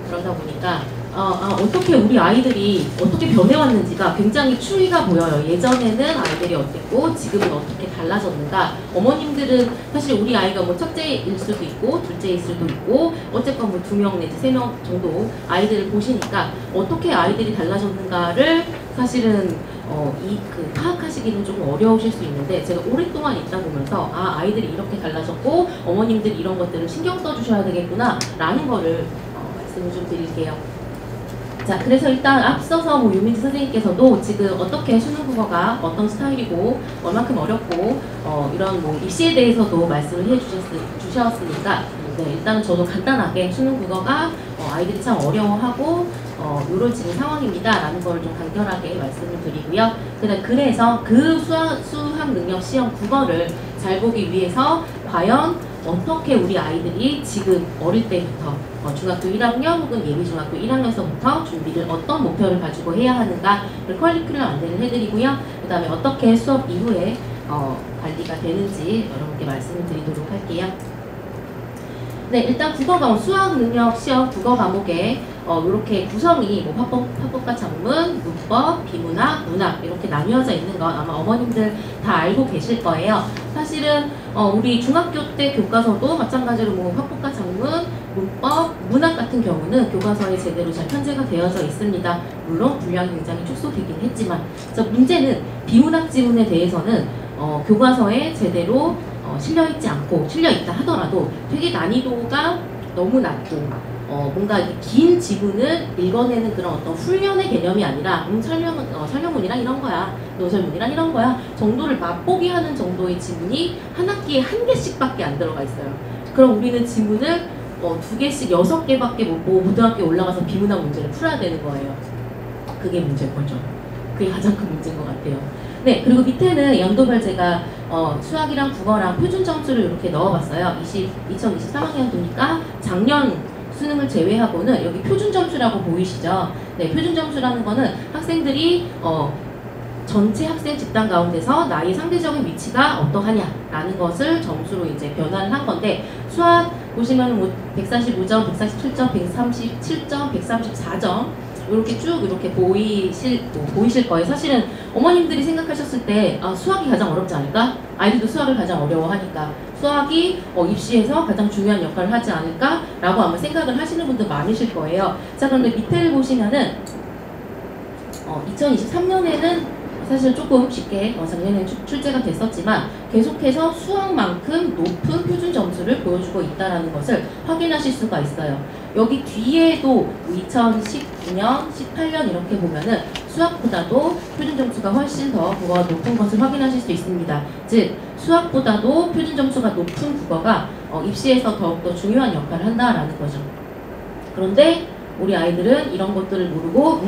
C: 그러다 보니까 어떻게 우리 아이들이 어떻게 변해왔는지가 굉장히 추이가 보여요. 예전에는 아이들이 어땠고 지금은 어떻게 달라졌는가. 어머님들은 사실 우리 아이가 뭐 첫째일 수도 있고 둘째일 수도 있고 어쨌건 뭐 2명 내지 3명 정도 아이들을 보시니까 어떻게 아이들이 달라졌는가를 사실은 파악하시기는 조금 어려우실 수 있는데 제가 오랫동안 있다 보면서 아이들이 이렇게 달라졌고 어머님들이 이런 것들을 신경 써주셔야 되겠구나 라는 거를 말씀을 좀 드릴게요. 자, 그래서 일단 앞서서 유민지 선생님께서도 지금 어떻게 수능 국어가 어떤 스타일이고 얼만큼 어렵고 이런 입시에 대해서도 말씀을 주셨으니까 일단은 저도 간단하게 수능 국어가 아이들이 참 어려워하고 이런 지금 상황입니다 라는 걸 좀 간결하게 말씀을 드리고요. 그래서 그 수학 능력 시험 국어를 잘 보기 위해서 과연 어떻게 우리 아이들이 지금 어릴 때부터 중학교 1학년 혹은 예비중학교 1학년서부터 준비를 어떤 목표를 가지고 해야 하는가를 커리큘럼 안내를 해드리고요. 그 다음에 어떻게 수업 이후에 관리가 되는지 여러분께 말씀을 드리도록 할게요. 네, 일단 국어 과목, 수학 능력 시험 국어 과목에 이렇게 구성이 화법과 작문, 문법, 비문학, 문학 이렇게 나뉘어져 있는 건 아마 어머님들 다 알고 계실 거예요. 사실은 우리 중학교 때 교과서도 마찬가지로 화법과 작문, 문법, 문학 같은 경우는 교과서에 제대로 잘 편제가 되어져 있습니다. 물론 분량이 굉장히 축소되긴 했지만 문제는 비문학 지문에 대해서는 교과서에 제대로 실려있지 않고 실려있다 하더라도 되게 난이도가 너무 낮고 뭔가 긴 지문을 읽어내는 그런 어떤 훈련의 개념이 아니라 설명문이랑 이런 거야, 논설문이랑 이런 거야 정도를 맛보기 하는 정도의 지문이 한 학기에 1개씩밖에 안 들어가 있어요. 그럼 우리는 지문을 2개씩 6개밖에 못 보고 고등학교에 올라가서 비문학 문제를 풀어야 되는 거예요. 그게 문제인 거죠. 그게 가장 큰 문제인 것 같아요. 네, 그리고 밑에는 연도별 제가 수학이랑 국어랑 표준 점수를 이렇게 넣어봤어요. 2023학년도니까 작년 수능을 제외하고는 여기 표준 점수라고 보이시죠? 네, 표준 점수라는 거는 학생들이 전체 학생 집단 가운데서 나의 상대적인 위치가 어떠하냐라는 것을 점수로 이제 변화를 한 건데 수학 보시면 145점, 147점, 137점, 134점 이렇게 쭉 이렇게 보이실 거예요. 사실은 어머님들이 생각하셨을 때 수학이 가장 어렵지 않을까? 아이들도 수학을 가장 어려워하니까 수학이 입시에서 가장 중요한 역할을 하지 않을까? 라고 아마 생각을 하시는 분들 많으실 거예요. 자, 그런데 밑에를 보시면은 2023년에는 사실 조금 쉽게 작년에 출제가 됐었지만 계속해서 수학만큼 높은 표준 점수를 보여주고 있다는 것을 확인하실 수가 있어요. 여기 뒤에도 2019년, 18년 이렇게 보면은 수학보다도 표준 점수가 훨씬 더 국어가 높은 것을 확인하실 수 있습니다. 즉 수학보다도 표준 점수가 높은 국어가 입시에서 더욱더 중요한 역할을 한다라는 거죠. 그런데 우리 아이들은 이런 것들을 모르고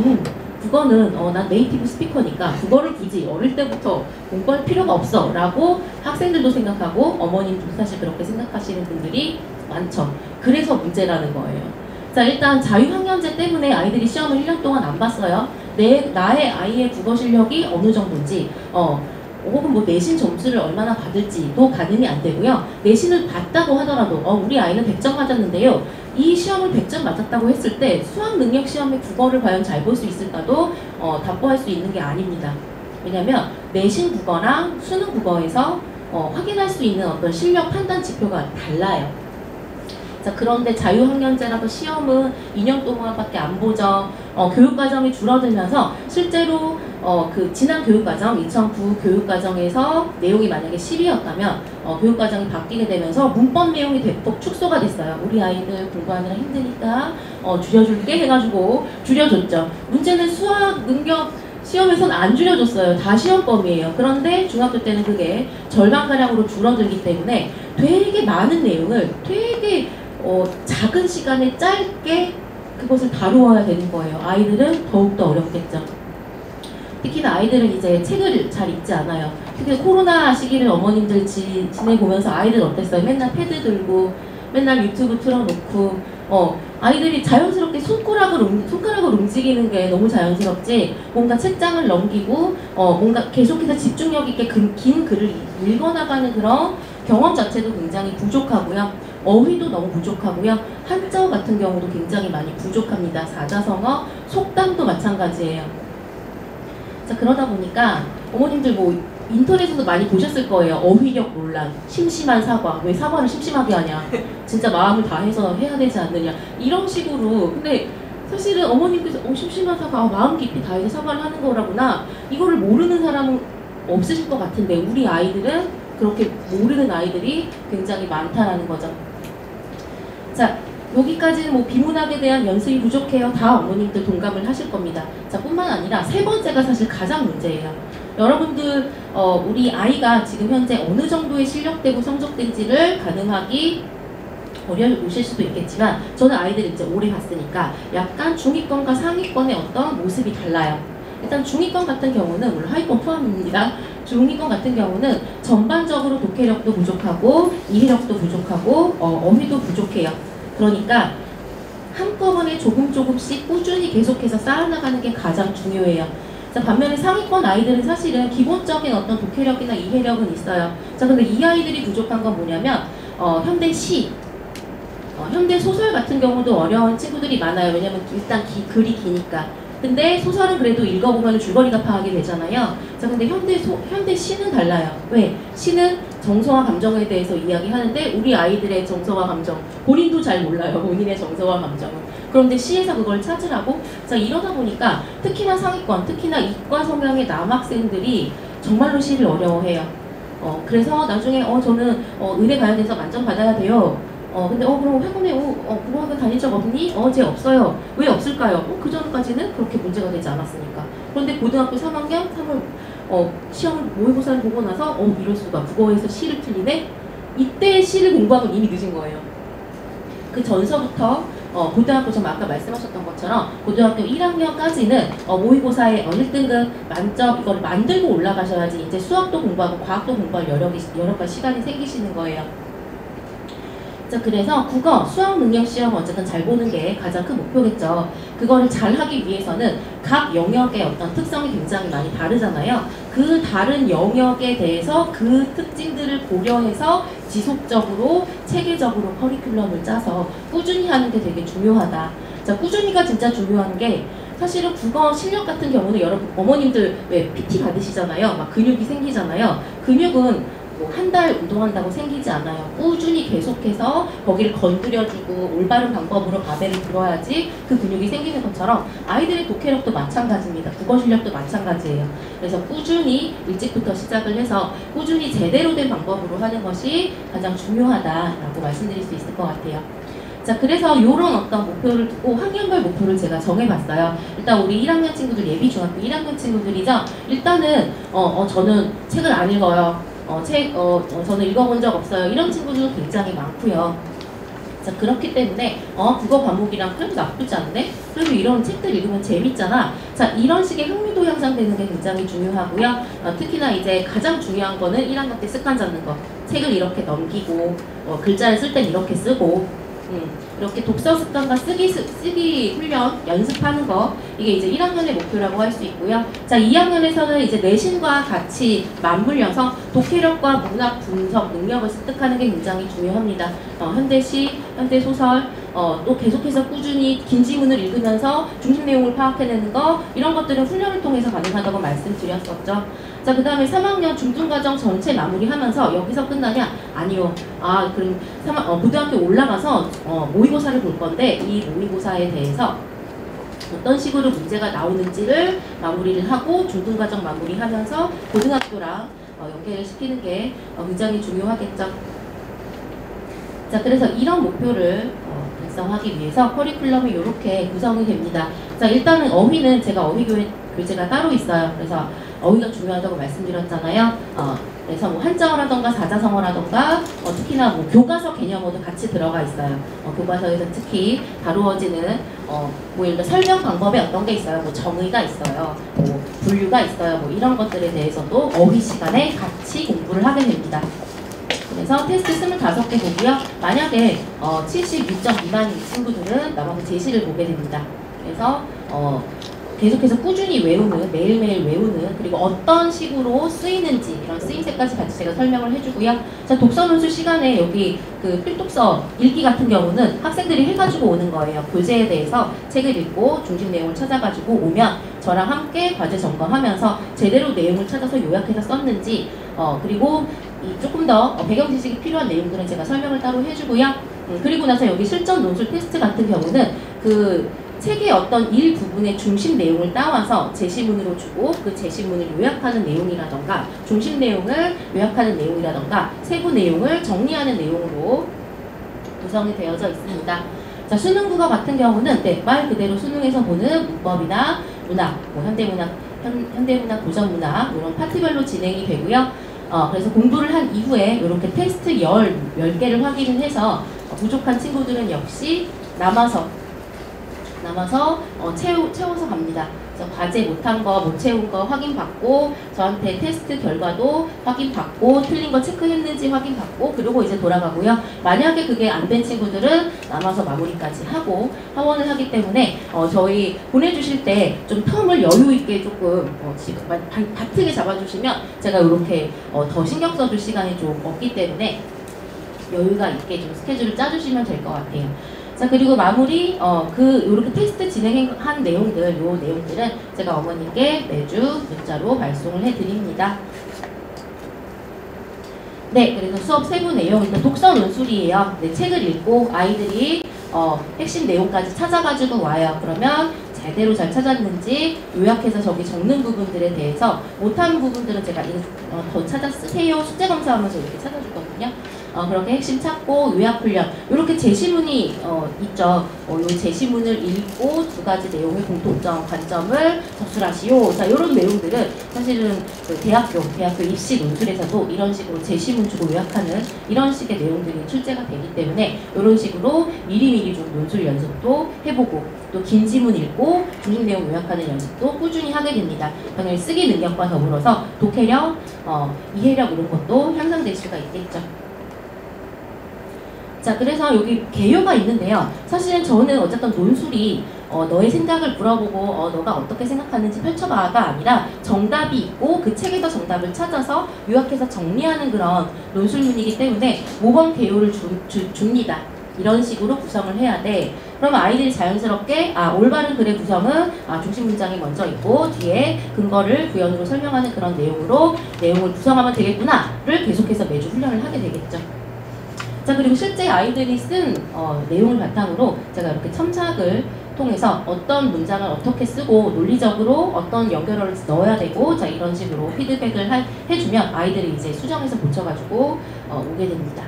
C: 국어는 난 네이티브 스피커니까 국어를 굳이 어릴 때부터 공부할 필요가 없어 라고 학생들도 생각하고 어머님도 사실 그렇게 생각하시는 분들이 많죠. 그래서 문제라는 거예요. 자, 일단 자유학년제 때문에 아이들이 시험을 1년 동안 안 봤어요. 나의 아이의 국어 실력이 어느 정도인지 혹은 내신 점수를 얼마나 받을지도 가늠이 안 되고요. 내신을 봤다고 하더라도 우리 아이는 100점 맞았는데요. 이 시험을 100점 맞았다고 했을 때 수학 능력 시험의 국어를 과연 잘 볼 수 있을까도 답보할 수 있는 게 아닙니다. 왜냐하면 내신 국어랑 수능 국어에서 확인할 수 있는 어떤 실력 판단 지표가 달라요. 자, 그런데 자유학년제라도 시험은 2년 동안밖에 안 보죠. 교육과정이 줄어들면서 실제로 지난 교육과정 2009 교육과정에서 내용이 만약에 10이었다면 교육과정이 바뀌게 되면서 문법 내용이 대폭 축소가 됐어요. 우리 아이들 공부하느라 힘드니까 줄여줄게 해가지고 줄여줬죠. 문제는 수학 능력 시험에서는 안 줄여줬어요. 다 시험범위예요. 그런데 중학교 때는 그게 절반가량으로 줄어들기 때문에 되게 많은 내용을 되게 작은 시간에 짧게 그것을 다루어야 되는 거예요. 아이들은 더욱더 어렵겠죠. 특히나 아이들은 이제 책을 잘 읽지 않아요. 특히 코로나 시기를 어머님들 지내보면서 아이들 어땠어요? 맨날 패드 들고 맨날 유튜브 틀어놓고 아이들이 자연스럽게 손가락을 움직이는 게 너무 자연스럽지 뭔가 책장을 넘기고 뭔가 계속해서 집중력 있게 긴 글을 읽어나가는 그런 경험 자체도 굉장히 부족하고요. 어휘도 너무 부족하고요. 한자어 같은 경우도 굉장히 많이 부족합니다. 사자성어, 속담도 마찬가지예요. 자, 그러다 보니까 어머님들 인터넷에서 많이 보셨을 거예요. 어휘력 논란, 심심한 사과. 왜 사과를 심심하게 하냐? 진짜 마음을 다해서 해야 되지 않느냐? 이런 식으로. 근데 사실은 어머님께서 심심하다가 마음 깊이 다해서 사과를 하는 거라구나 이거를 모르는 사람은 없으실 것 같은데 우리 아이들은 그렇게 모르는 아이들이 굉장히 많다라는 거죠. 자, 여기까지는 뭐 비문학에 대한 연습이 부족해요. 다 어머님들 동감을 하실 겁니다. 자, 뿐만 아니라 세 번째가 사실 가장 문제예요. 여러분들 우리 아이가 지금 현재 어느 정도의 실력되고 성적된지를 가늠하기 어려우실 수도 있겠지만 저는 아이들을 이제 오래 봤으니까 약간 중위권과 상위권의 어떤 모습이 달라요. 일단 중위권 같은 경우는 물론 하위권 포함입니다. 중위권 같은 경우는 전반적으로 독해력도 부족하고 이해력도 부족하고 어휘도 부족해요. 그러니까 한꺼번에 조금씩 꾸준히 계속해서 쌓아나가는 게 가장 중요해요. 자, 반면에 상위권 아이들은 사실은 기본적인 어떤 독해력이나 이해력은 있어요. 자, 근데 이 아이들이 부족한 건 뭐냐면 현대 시, 현대 소설 같은 경우도 어려운 친구들이 많아요. 왜냐면 일단 글이 기니까. 근데 소설은 그래도 읽어보면 줄거리가 파악이 되잖아요. 자, 근데 현대 시는 달라요. 왜? 시는 정서와 감정에 대해서 이야기하는데 우리 아이들의 정서와 감정, 본인도 잘 몰라요. 본인의 정서와 감정은. 그런데 시에서 그걸 찾으라고? 자, 이러다 보니까 특히나 상위권, 특히나 이과 성향의 남학생들이 정말로 시를 어려워해요. 그래서 나중에 저는 의대 가야 돼서 만점 받아야 돼요. 근데 그럼 학원에 국어학원 다닐 적 없니? 쟤 없어요. 왜 없을까요? 그 전까지는 그렇게 문제가 되지 않았으니까. 그런데 고등학교 3학년 3월 시험 모의고사를 보고 나서 이럴 수가 국어에서 시를 틀리네? 이때 시를 공부하면 이미 늦은 거예요. 그 전서부터 고등학교 좀 아까 말씀하셨던 것처럼 고등학교 1학년까지는 모의고사에 1등급 만점 이걸 만들고 올라가셔야지 이제 수학도 공부하고 과학도 공부할 여러 가지 시간이 생기시는 거예요. 자, 그래서 국어, 수학 능력 시험 어쨌든 잘 보는 게 가장 큰 목표겠죠. 그거를 잘 하기 위해서는 각 영역의 어떤 특성이 굉장히 많이 다르잖아요. 그 다른 영역에 대해서 그 특징들을 고려해서 지속적으로 체계적으로 커리큘럼을 짜서 꾸준히 하는 게 되게 중요하다. 자, 꾸준히가 진짜 중요한 게 사실은 국어 실력 같은 경우는 여러분 어머님들 왜 PT 받으시잖아요. 막 근육이 생기잖아요. 근육은 한 달 운동한다고 생기지 않아요. 꾸준히 계속해서 거기를 건드려주고 올바른 방법으로 바벨을 들어야지 그 근육이 생기는 것처럼 아이들의 독해력도 마찬가지입니다. 국어 실력도 마찬가지예요. 그래서 꾸준히 일찍부터 시작을 해서 꾸준히 제대로 된 방법으로 하는 것이 가장 중요하다라고 말씀드릴 수 있을 것 같아요. 자, 그래서 이런 어떤 목표를 두고 학년별 목표를 제가 정해봤어요. 일단 우리 1학년 친구들, 예비 중학교 1학년 친구들이죠. 일단은 저는 책을 안 읽어요. 저는 읽어본 적 없어요. 이런 친구들도 굉장히 많고요. 자, 그렇기 때문에 국어 과목이랑 그래도 나쁘지 않네? 그래도 이런 책들 읽으면 재밌잖아. 자, 이런 식의 흥미도 향상되는 게 굉장히 중요하고요. 특히나 이제 가장 중요한 거는 1학년 때 습관 잡는 거. 책을 이렇게 넘기고 글자를 쓸 땐 이렇게 쓰고 이렇게 독서 습관과 쓰기 훈련 연습하는 거 이게 이제 1학년의 목표라고 할 수 있고요. 자, 2학년에서는 이제 내신과 같이 맞물려서 독해력과 문학 분석 능력을 습득하는 게 굉장히 중요합니다. 현대시, 현대소설 또 계속해서 꾸준히 긴 지문을 읽으면서 중심 내용을 파악해내는 거 이런 것들은 훈련을 통해서 가능하다고 말씀드렸었죠. 자, 그 다음에 3학년 중등과정 전체 마무리하면서 여기서 끝나냐? 아니요. 그럼 고등학교 올라가서 모의고사를 볼 건데 이 모의고사에 대해서 어떤 식으로 문제가 나오는지를 마무리를 하고 중등과정 마무리하면서 고등학교랑 연계를 시키는 게 굉장히 중요하겠죠. 자, 그래서 이런 목표를 달성하기 위해서 커리큘럼이 이렇게 구성이 됩니다. 자, 일단은 어휘는 제가 어휘 교재가 따로 있어요. 그래서 어휘가 중요하다고 말씀드렸잖아요. 그래서 뭐 한자어라던가 사자성어라던가 특히나 뭐 교과서 개념어도 같이 들어가 있어요. 교과서에서 특히 다루어지는 뭐 예를 들어 설명 방법에 어떤 게 있어요. 뭐 정의가 있어요. 뭐 분류가 있어요. 뭐 이런 것들에 대해서도 어휘 시간에 같이 공부를 하게 됩니다. 그래서 테스트 25개 보고요. 만약에 76점 미만인 친구들은 남아서 제시를 보게 됩니다. 그래서 계속해서 꾸준히 외우는, 매일매일 외우는, 그리고 어떤 식으로 쓰이는지 이런 쓰임새까지 같이 제가 설명을 해주고요. 자, 독서 논술 시간에 여기 그 필독서 읽기 같은 경우는 학생들이 해가지고 오는 거예요. 교재에 대해서 책을 읽고 중심 내용을 찾아가지고 오면 저랑 함께 과제 점검하면서 제대로 내용을 찾아서 요약해서 썼는지 그리고 조금 더 배경 지식이 필요한 내용들은 제가 설명을 따로 해주고요. 그리고 나서 여기 실전 논술 테스트 같은 경우는 책의 어떤 일부분의 중심 내용을 따와서 제시문으로 주고 그 제시문을 요약하는 내용이라던가 중심 내용을 요약하는 내용이라던가 세부 내용을 정리하는 내용으로 구성이 되어져 있습니다. 자, 수능국어 같은 경우는 말 그대로 수능에서 보는 문법이나 문학, 뭐 현대문학, 고전문학 이런 파트별로 진행이 되고요. 그래서 공부를 한 이후에 이렇게 테스트 10개를 확인을 해서 부족한 친구들은 역시 남아서 채워서 갑니다. 그래서 과제 못한 거, 못 채운 거 확인받고 저한테 테스트 결과도 확인받고 틀린 거 체크했는지 확인받고 그리고 이제 돌아가고요. 만약에 그게 안 된 친구들은 남아서 마무리까지 하고 하원을 하기 때문에 저희 보내주실 때 좀 텀을 여유 있게 조금 지금 바트게 잡아주시면 제가 이렇게 더 신경 써줄 시간이 좀 없기 때문에 여유가 있게 좀 스케줄을 짜주시면 될 것 같아요. 자, 그리고 마무리, 요렇게 테스트 진행한 내용들은 제가 어머님께 매주 문자로 발송을 해드립니다. 네, 그래서 수업 세부 내용, 일단 독서 논술이에요. 네, 책을 읽고 아이들이 핵심 내용까지 찾아가지고 와요. 그러면 제대로 잘 찾았는지 요약해서 저기 적는 부분들에 대해서 못한 부분들은 제가 더 찾아 쓰세요. 숙제 검사하면서 이렇게 찾아주거든요. 그렇게 핵심 찾고 요약 훈련 이렇게 제시문이 있죠. 이 제시문을 읽고 두 가지 내용의 공통점, 관점을 적술하시오. 자, 이런 내용들은 사실은 그 대학교 입시 논술에서도 이런 식으로 제시문 주고 요약하는 이런 식의 내용들이 출제가 되기 때문에 이런 식으로 미리미리 좀 논술 연습도 해보고 또 긴 지문 읽고 중심 내용 요약하는 연습도 꾸준히 하게 됩니다. 당연히 쓰기 능력과 더불어서 독해력, 이해력 이런 것도 향상될 수가 있겠죠. 자, 그래서 여기 개요가 있는데요. 사실은 저는 어쨌든 논술이 너의 생각을 물어보고 너가 어떻게 생각하는지 펼쳐봐가 아니라 정답이 있고 그 책에서 정답을 찾아서 요약해서 정리하는 그런 논술문이기 때문에 모범 개요를 줍니다. 이런 식으로 구성을 해야 돼. 그러면 아이들이 자연스럽게 올바른 글의 구성은 중심 문장이 먼저 있고 뒤에 근거를 구현으로 설명하는 그런 내용을 구성하면 되겠구나를 계속해서 매주 훈련을 하게 되겠죠. 자, 그리고 실제 아이들이 쓴 내용을 바탕으로 제가 이렇게 첨삭을 통해서 어떤 문장을 어떻게 쓰고 논리적으로 어떤 연결어를 넣어야 되고 자, 이런 식으로 피드백을 해주면 아이들이 이제 수정해서 고쳐가지고 오게 됩니다.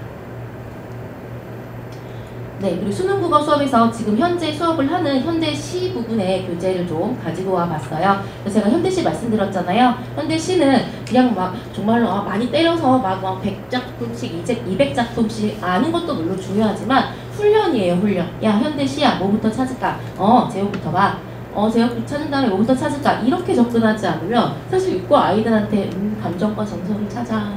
C: 네, 그리고 수능국어 수업에서 지금 현재 수업을 하는 현대시 부분의 교재를 좀 가지고 와 봤어요. 그래서 제가 현대시 말씀드렸잖아요. 현대시는 그냥 막 정말로 많이 때려서 막 100작품씩, 200작품씩 아는 것도 물론 중요하지만 훈련이에요, 훈련. 야, 현대시야, 뭐부터 찾을까? 제목부터 봐. 제목부터 찾은 다음에 뭐부터 찾을까? 이렇게 접근하지 않으면 사실 읽고 아이들한테 감정과 정서를 찾아.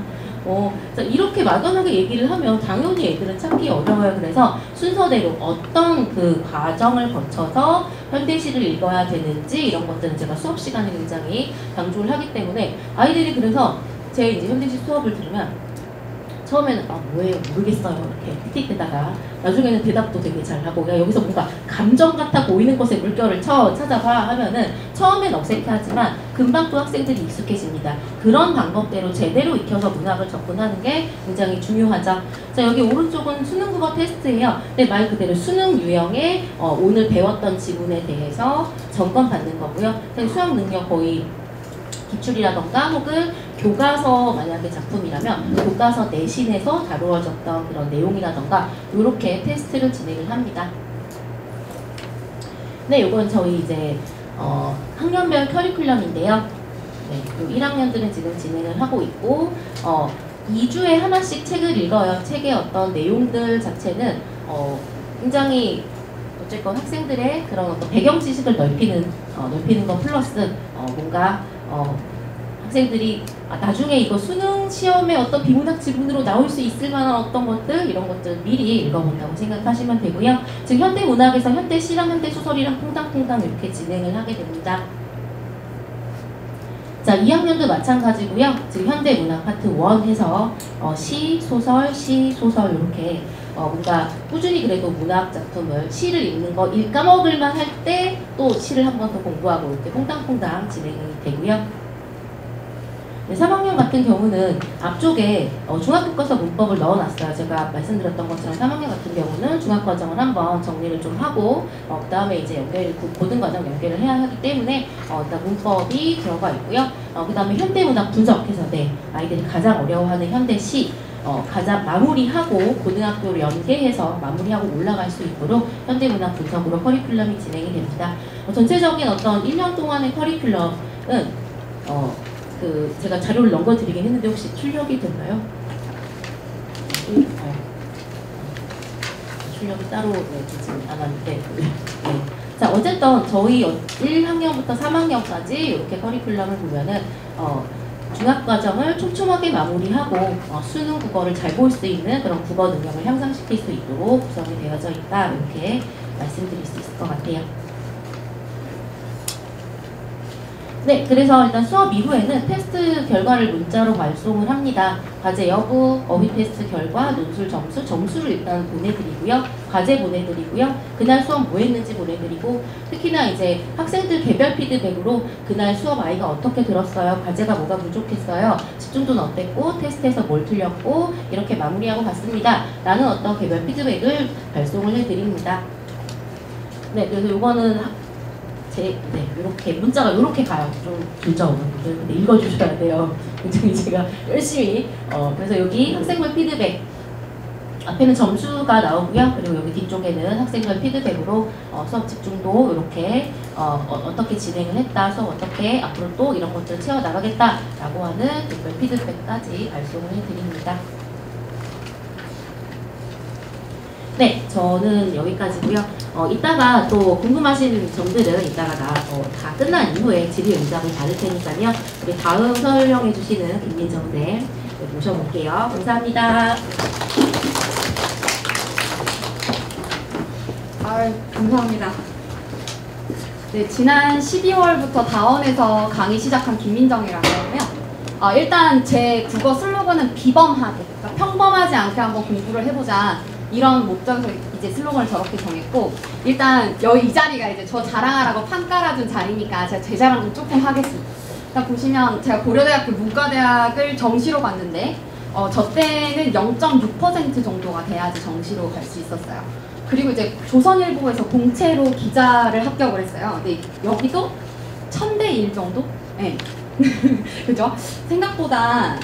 C: 이렇게 막연하게 얘기를 하면 당연히 애들은 찾기 어려워요. 그래서 순서대로 어떤 그 과정을 거쳐서 현대시를 읽어야 되는지 이런 것들은 제가 수업 시간에 굉장히 강조를 하기 때문에 아이들이 그래서 제 이제 현대시 수업을 들으면 처음에는 뭐예요? 모르겠어요. 이렇게 틱틱대다가 나중에는 대답도 되게 잘하고 야, 여기서 뭔가 감정 같아 보이는 것에 물결을 찾아봐 하면은 처음엔 어색하지만 금방 또 학생들이 익숙해집니다. 그런 방법대로 제대로 익혀서 문학을 접근하는 게 굉장히 중요하죠. 자, 여기 오른쪽은 수능국어 테스트예요. 근데 말 그대로 수능 유형의 오늘 배웠던 지문에 대해서 점검 받는 거고요. 수학 능력 거의 기출이라던가 혹은 교과서 만약에 작품이라면 교과서 내신에서 다루어졌던 그런 내용이라던가 이렇게 테스트를 진행을 합니다. 네, 이건 저희 이제 학년별 커리큘럼인데요. 네, 1학년들은 지금 진행을 하고 있고 2주에 하나씩 책을 읽어요. 책의 어떤 내용들 자체는 굉장히 어쨌건 학생들의 그런 어떤 배경 지식을 넓히는 것 플러스 뭔가 학생들이 나중에 이거 수능 시험에 어떤 비문학 지문으로 나올 수 있을 만한 어떤 것들 이런 것들 미리 읽어본다고 생각하시면 되고요. 지금 현대문학에서 현대시랑 현대소설이랑 퐁당퐁당 이렇게 진행을 하게 됩니다. 자, 2학년도 마찬가지고요. 지금 현대문학 파트 1 해서 시, 소설 이렇게 뭔가 꾸준히 그래도 문학 작품을 시를 읽는 거 까먹을만 할 때 또 시를 한 번 더 공부하고 이렇게 퐁당퐁당 진행이 되고요. 3학년 같은 경우는 앞쪽에 중학교과서 문법을 넣어놨어요. 제가 말씀드렸던 것처럼 3학년 같은 경우는 중학과정을 한번 정리를 좀 하고 그 다음에 이제 고등과정 연계를 해야 하기 때문에 일단 문법이 들어가 있고요. 그 다음에 현대문학 분석해서 아이들이 가장 어려워하는 현대시 가장 마무리하고 고등학교로 연계해서 마무리하고 올라갈 수 있도록 현대문학 분석으로 커리큘럼이 진행이 됩니다. 전체적인 어떤 1년 동안의 커리큘럼은 제가 자료를 넘겨드리긴 했는데 혹시 출력이 됐나요? 출력이 따로 되지 않았는데 자 어쨌든 저희 1학년부터 3학년까지 이렇게 커리큘럼을 보면은 중학과정을 촘촘하게 마무리하고 수능 국어를 잘 볼 수 있는 그런 국어 능력을 향상시킬 수 있도록 구성이 되어져 있다 이렇게 말씀드릴 수 있을 것 같아요. 네, 그래서 일단 수업 이후에는 테스트 결과를 문자로 발송을 합니다. 과제 여부, 어휘 테스트 결과, 논술 점수, 점수를 일단 보내드리고요. 과제 보내드리고요. 그날 수업 뭐 했는지 보내드리고 특히나 이제 학생들 개별 피드백으로 그날 수업 아이가 어떻게 들었어요? 과제가 뭐가 부족했어요? 집중도는 어땠고? 테스트에서 뭘 틀렸고? 이렇게 마무리하고 갔습니다. 라는 어떤 개별 피드백을 발송을 해드립니다. 네, 그래서 요거는 이렇게 문자가 이렇게 가요. 좀 길죠, 근데 읽어주셔야 돼요. 굉장히 제가 열심히 그래서 여기 학생별 피드백 앞에는 점수가 나오고요. 그리고 여기 뒤쪽에는 학생별 피드백으로 수업 집중도 이렇게 어떻게 진행을 했다, 수업 어떻게 앞으로 또 이런 것들을 채워 나가겠다라고 하는 개별 피드백까지 발송을 해드립니다. 네, 저는 여기까지고요. 이따가 또 궁금하신 점들은 이따가 다 끝난 이후에 질의 응답을 받을 테니까요. 우리 다음 설명해 주시는 김민정 쌤 모셔볼게요. 감사합니다.
D: 감사합니다. 네, 지난 12월부터 다원에서 강의 시작한 김민정이라고 하고요. 일단 제 국어 슬로건은 비범하게, 그러니까 평범하지 않게 한번 공부를 해보자. 이런 목적에서 이제 슬로건을 저렇게 정했고, 일단 이 자리가 이제 저 자랑하라고 판 깔아준 자리니까 제가 제 자랑 좀 조금 하겠습니다. 일단 보시면 제가 고려대학교 문과대학을 정시로 갔는데 저 때는 0.6% 정도가 돼야지 정시로 갈 수 있었어요. 그리고 이제 조선일보에서 공채로 기자를 합격을 했어요. 근데 여기도 1000대 1 정도? 네. 그죠? 생각보다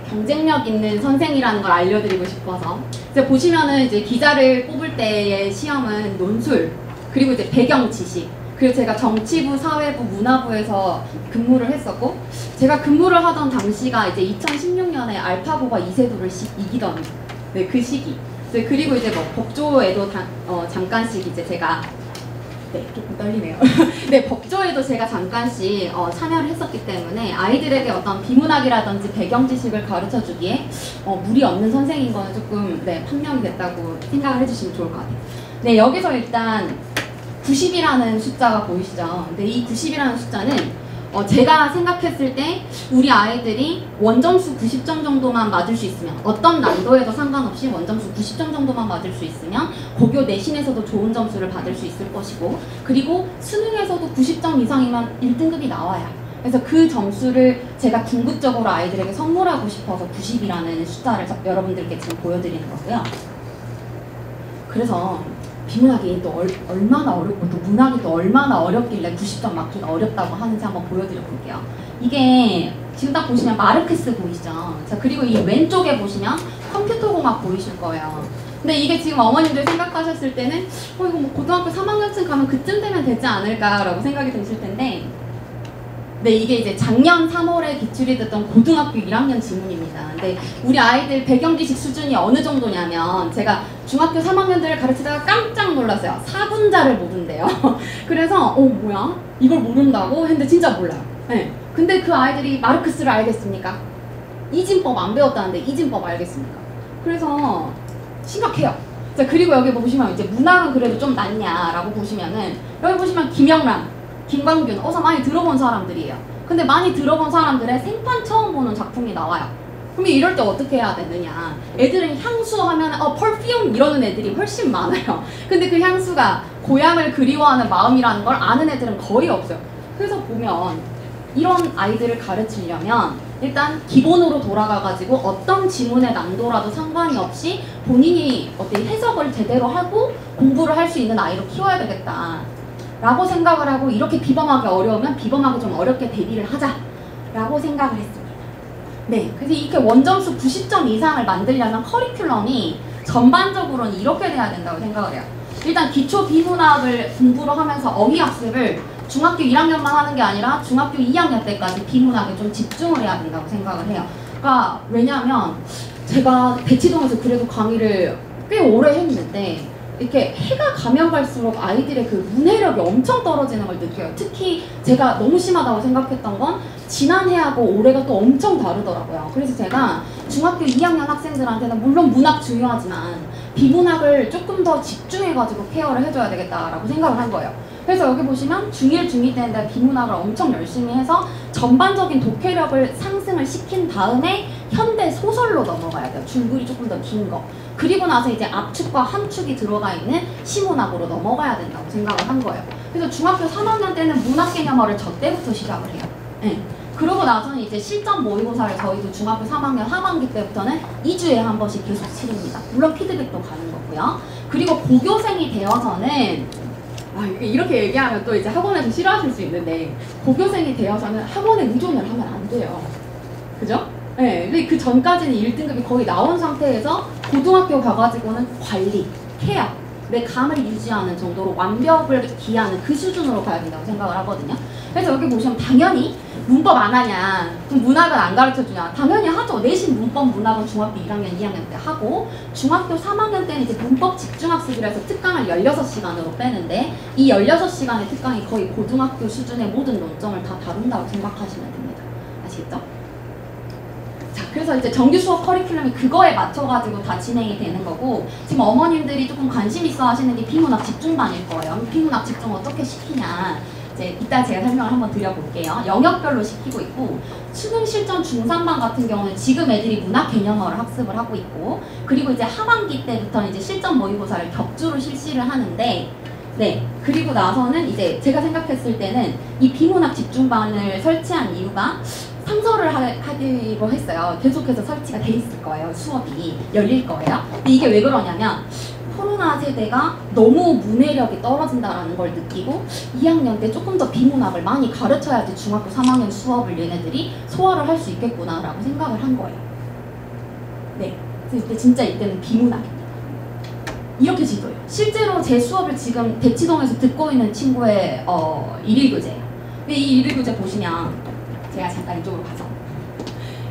D: 경쟁력 있는 선생이라는 걸 알려드리고 싶어서. 이제 보시면은 이제 기자를 뽑을 때의 시험은 논술, 그리고 이제 배경 지식, 그리고 제가 정치부, 사회부, 문화부에서 근무를 했었고, 제가 근무를 하던 당시가 이제 2016년에 알파고가 이세돌을 이기던 그 시기. 그리고 이제 뭐 법조에도 잠깐씩 이제 제가 조금 떨리네요. 네, 법조에도 제가 잠깐씩 참여를 했었기 때문에 아이들에게 어떤 비문학이라든지 배경 지식을 가르쳐 주기에 무리 없는 선생인 거는 조금 판명이 됐다고 생각을 해주시면 좋을 것 같아요. 네, 여기서 일단 90이라는 숫자가 보이시죠? 근데 이 90이라는 숫자는 제가 생각했을 때 우리 아이들이 원점수 90점 정도만 맞을 수 있으면, 어떤 난도에도 상관없이 원점수 90점 정도만 맞을 수 있으면 고교 내신에서도 좋은 점수를 받을 수 있을 것이고, 그리고 수능에서도 90점 이상이면 1등급이 나와요. 그래서 그 점수를 제가 궁극적으로 아이들에게 선물하고 싶어서 90이라는 숫자를 여러분들께 지금 보여드리는 거고요. 그래서 비문학이 또 얼마나 어렵고 또 문학이 또 얼마나 어렵길래 90점 맞기가 어렵다고 하는지 한번 보여드려 볼게요. 이게 지금 딱 보시면 마르크스 보이시죠? 자, 그리고 이 왼쪽에 보시면 컴퓨터공학 보이실 거예요. 근데 이게 지금 어머님들 생각하셨을 때는 이거 뭐 고등학교 3학년쯤 가면 그쯤 되면 되지 않을까라고 생각이 드실 텐데, 네, 이게 이제 작년 3월에 기출이 됐던 고등학교 1학년 지문입니다. 근데 우리 아이들 배경지식 수준이 어느 정도냐면, 제가 중학교 3학년들을 가르치다가 깜짝 놀랐어요. 사분자를 모른대요. 그래서 뭐야? 이걸 모른다고? 했는데 진짜 몰라요. 네. 근데 그 아이들이 마르크스를 알겠습니까? 이진법 안 배웠다는데 이진법 알겠습니까? 그래서 심각해요. 자, 그리고 여기 보시면 이제 문학은 그래도 좀 낫냐라고 보시면은, 여기 보시면 김영란, 김광균, 어서 많이 들어본 사람들이에요. 근데 많이 들어본 사람들의 생판 처음 보는 작품이 나와요. 그럼 이럴 때 어떻게 해야 되느냐? 애들은 향수 하면 퍼퓸 이러는 애들이 훨씬 많아요. 근데 그 향수가 고향을 그리워하는 마음이라는 걸 아는 애들은 거의 없어요. 그래서 보면 이런 아이들을 가르치려면 일단 기본으로 돌아가가지고 어떤 지문의 난도라도 상관이 없이 본인이 어떤 해석을 제대로 하고 공부를 할 수 있는 아이로 키워야 되겠다 라고 생각을 하고, 이렇게 비범하게 어려우면 비범하게 좀 어렵게 대비를 하자 라고 생각을 했습니다. 네, 그래서 이렇게 원점수 90점 이상을 만들려면 커리큘럼이 전반적으로는 이렇게 돼야 된다고 생각을 해요. 일단 기초 비문학을 공부를 하면서 어휘학습을 중학교 1학년만 하는 게 아니라 중학교 2학년 때까지 비문학에 좀 집중을 해야 된다고 생각을 해요. 그러니까 왜냐하면 제가 대치동에서 그래도 강의를 꽤 오래 했는데 이렇게 해가 가면 갈수록 아이들의 그 문해력이 엄청 떨어지는 걸 느껴요. 특히 제가 너무 심하다고 생각했던 건 지난해하고 올해가 또 엄청 다르더라고요. 그래서 제가 중학교 2학년 학생들한테는 물론 문학 중요하지만 비문학을 조금 더 집중해가지고 케어를 해줘야 되겠다라고 생각을 한 거예요. 그래서 여기 보시면 중1, 중2 때는 비문학을 엄청 열심히 해서 전반적인 독해력을 상승을 시킨 다음에 현대 소설로 넘어가야 돼요. 줄글이 조금 더 긴 거. 그리고 나서 이제 압축과 함축이 들어가 있는 시문학으로 넘어가야 된다고 생각을 한 거예요. 그래서 중학교 3학년 때는 문학 개념어를 저 때부터 시작을 해요. 네. 그러고 나서는 이제 실전 모의고사를 저희도 중학교 3학년 하반기 때부터는 2주에 한 번씩 계속 치릅니다. 물론 피드백도 가는 거고요. 그리고 고교생이 되어서는 이렇게 얘기하면 또 이제 학원에서 싫어하실 수 있는데, 고교생이 되어서는 학원에 의존을 하면 안 돼요. 그죠? 네, 근데 그 전까지는 1등급이 거의 나온 상태에서 고등학교 가가지고는 관리, 케어, 내 감을 유지하는 정도로 완벽을 기하는 그 수준으로 가야 된다고 생각을 하거든요. 그래서 여기 보시면 당연히 문법 안 하냐, 그럼 문학은 안 가르쳐주냐, 당연히 하죠. 내신 문법 문학은 중학교 1학년, 2학년 때 하고, 중학교 3학년 때는 이제 문법 집중학습이라서 특강을 16시간으로 빼는데, 이 16시간의 특강이 거의 고등학교 수준의 모든 논점을 다 다룬다고 생각하시면 됩니다. 아시겠죠? 자, 그래서 이제 정규 수업 커리큘럼이 그거에 맞춰가지고 다 진행이 되는 거고, 지금 어머님들이 조금 관심 있어 하시는 게 비문학 집중반일 거예요. 비문학 집중 어떻게 시키냐. 이제 이따 제가 설명을 한번 드려볼게요. 영역별로 시키고 있고, 수능 실전 중3반 같은 경우는 지금 애들이 문학 개념어를 학습을 하고 있고, 그리고 이제 하반기 때부터는 이제 실전 모의고사를 격주로 실시를 하는데, 네, 그리고 나서는 이제 제가 생각했을 때는 이 비문학 집중반을 설치한 이유가 상설을 하기로 했어요. 계속해서 설치가 돼 있을 거예요. 수업이 열릴 거예요. 근데 이게 왜 그러냐면 코로나 세대가 너무 문해력이 떨어진다라는 걸 느끼고 2학년 때 조금 더 비문학을 많이 가르쳐야지 중학교 3학년 수업을 얘네들이 소화를 할 수 있겠구나라고 생각을 한 거예요. 네, 그래서 이때 진짜 이때는 비문학입니다. 이렇게 지도예요. 실제로 제 수업을 지금 대치동에서 듣고 있는 친구의 일일 교재예요. 근데 이 일일 교재 보시면 제가 잠깐 이쪽으로 가서,